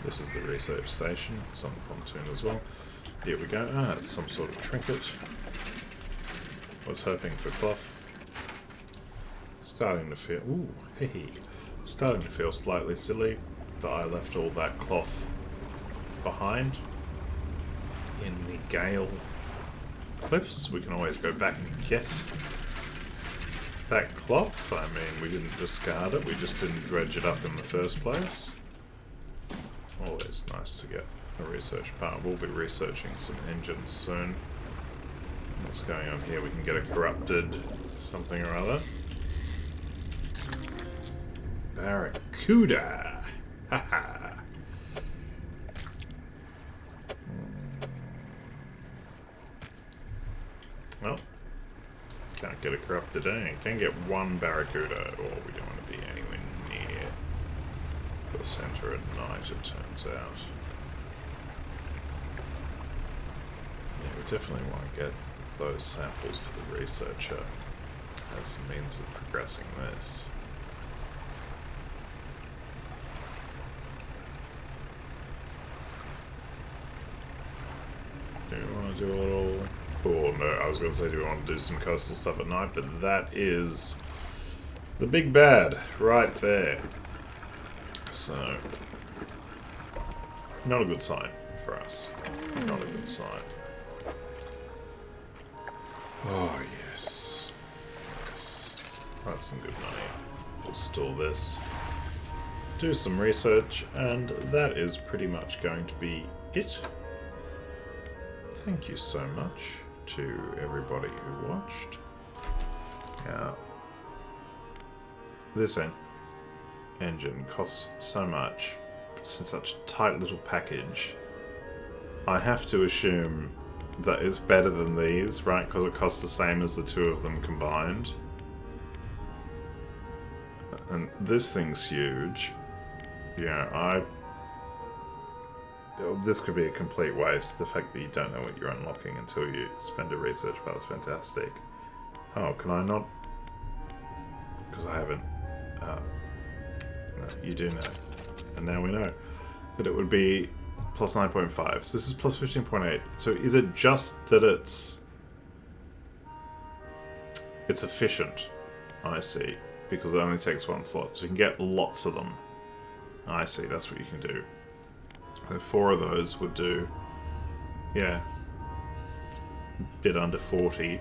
This is the research station. It's on the pontoon as well. Here we go. It's some sort of trinket. Was hoping for cloth. Starting to feel... Ooh, hey. Starting to feel slightly silly that I left all that cloth behind in the Gale Cliffs. We can always go back and get that cloth. I mean, we didn't discard it. We just didn't dredge it up in the first place. Always nice to get a research part. We'll be researching some engines soon. What's going on here? We can get a corrupted something or other. Barracuda! Haha! Well, can't get a corrupted any. Can get one Barracuda, or we don't want to be anywhere near the center at night, it turns out. Yeah, we definitely want to get those samples to the researcher as a means of progressing this. Do we want to do a little... Oh no, I was going to say do we want to do some coastal stuff at night, but that is the big bad right there. So, not a good sign for us. Not a good sign. Oh yes. That's some good money. We'll store this. Do some research, and that is pretty much going to be it. Thank you so much to everybody who watched. This engine costs so much. It's in such a tight little package. I have to assume that it's better than these, right? Because it costs the same as the two of them combined. And this thing's huge. Yeah, this could be a complete waste. The fact that you don't know what you're unlocking until you spend a research part is fantastic. Oh, can I not? Because I haven't. No, you do know. And now we know that it would be plus 9.5. So this is plus 15.8. So is it just that it's efficient? I see. Because it only takes 1 slot. So you can get lots of them. I see, that's what you can do. So 4 of those would do, yeah, a bit under 40.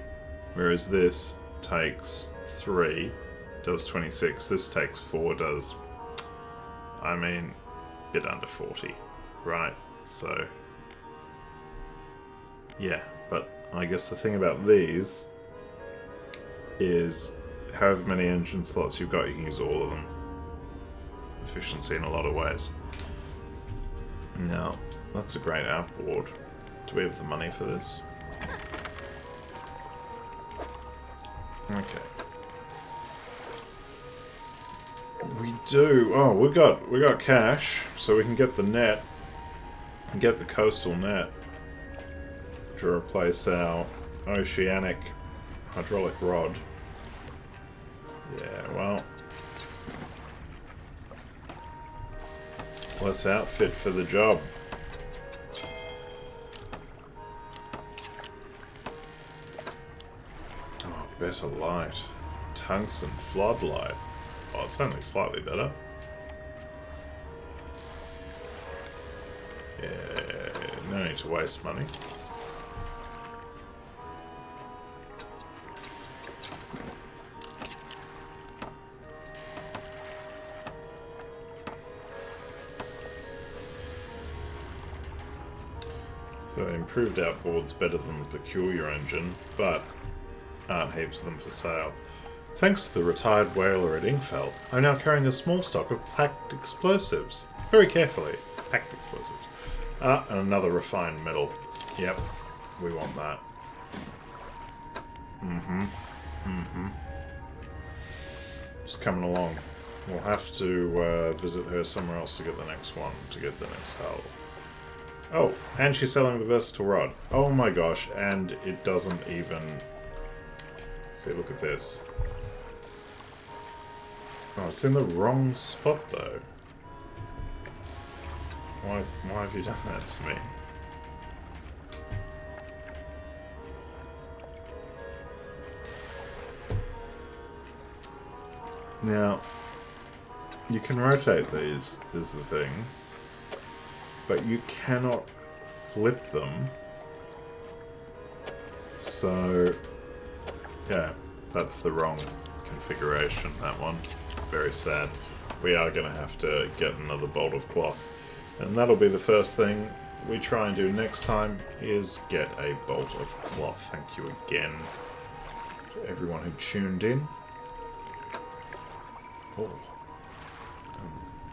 Whereas this takes 3, does 26. This takes 4, does, I mean, a bit under 40, right? So, yeah, but I guess the thing about these is however many engine slots you've got, you can use all of them. Efficiency in a lot of ways. Now, that's a great outboard. Do we have the money for this? Okay. We do. Oh, we got cash, so we can get the net, and get the coastal net to replace our oceanic hydraulic rod. Yeah, well, less outfit for the job. Oh, better light. Tungsten floodlight. Oh, it's only slightly better. Yeah, no need to waste money. So the improved outboard's better than the peculiar engine, but aren't heaps of them for sale. Thanks to the retired whaler at Ingfell, I'm now carrying a small stock of packed explosives. Very carefully. Packed explosives. Ah, and another refined metal. Yep, we want that. Just coming along. We'll have to visit her somewhere else to get the next one, to get the next hull. Oh, and she's selling the versatile rod. Oh my gosh, and it doesn't even... See, look at this. Oh, it's in the wrong spot, though. Why have you done that to me? Now, you can rotate these, is the thing. But you cannot flip them. So, yeah, that's the wrong configuration, that one. Very sad. We are going to have to get another bolt of cloth. And that'll be the first thing we try and do next time, is get a bolt of cloth. Thank you again to everyone who tuned in. Oh.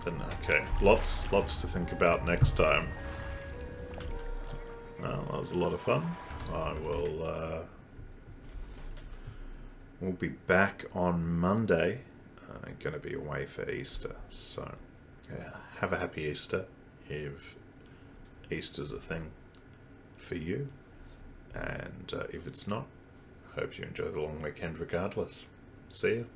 Then, okay, lots to think about next time. Well, that was a lot of fun. I will, we'll be back on Monday. I'm going to be away for Easter, so yeah, have a happy Easter if Easter's a thing for you, and if it's not, hope you enjoy the long weekend regardless. See you.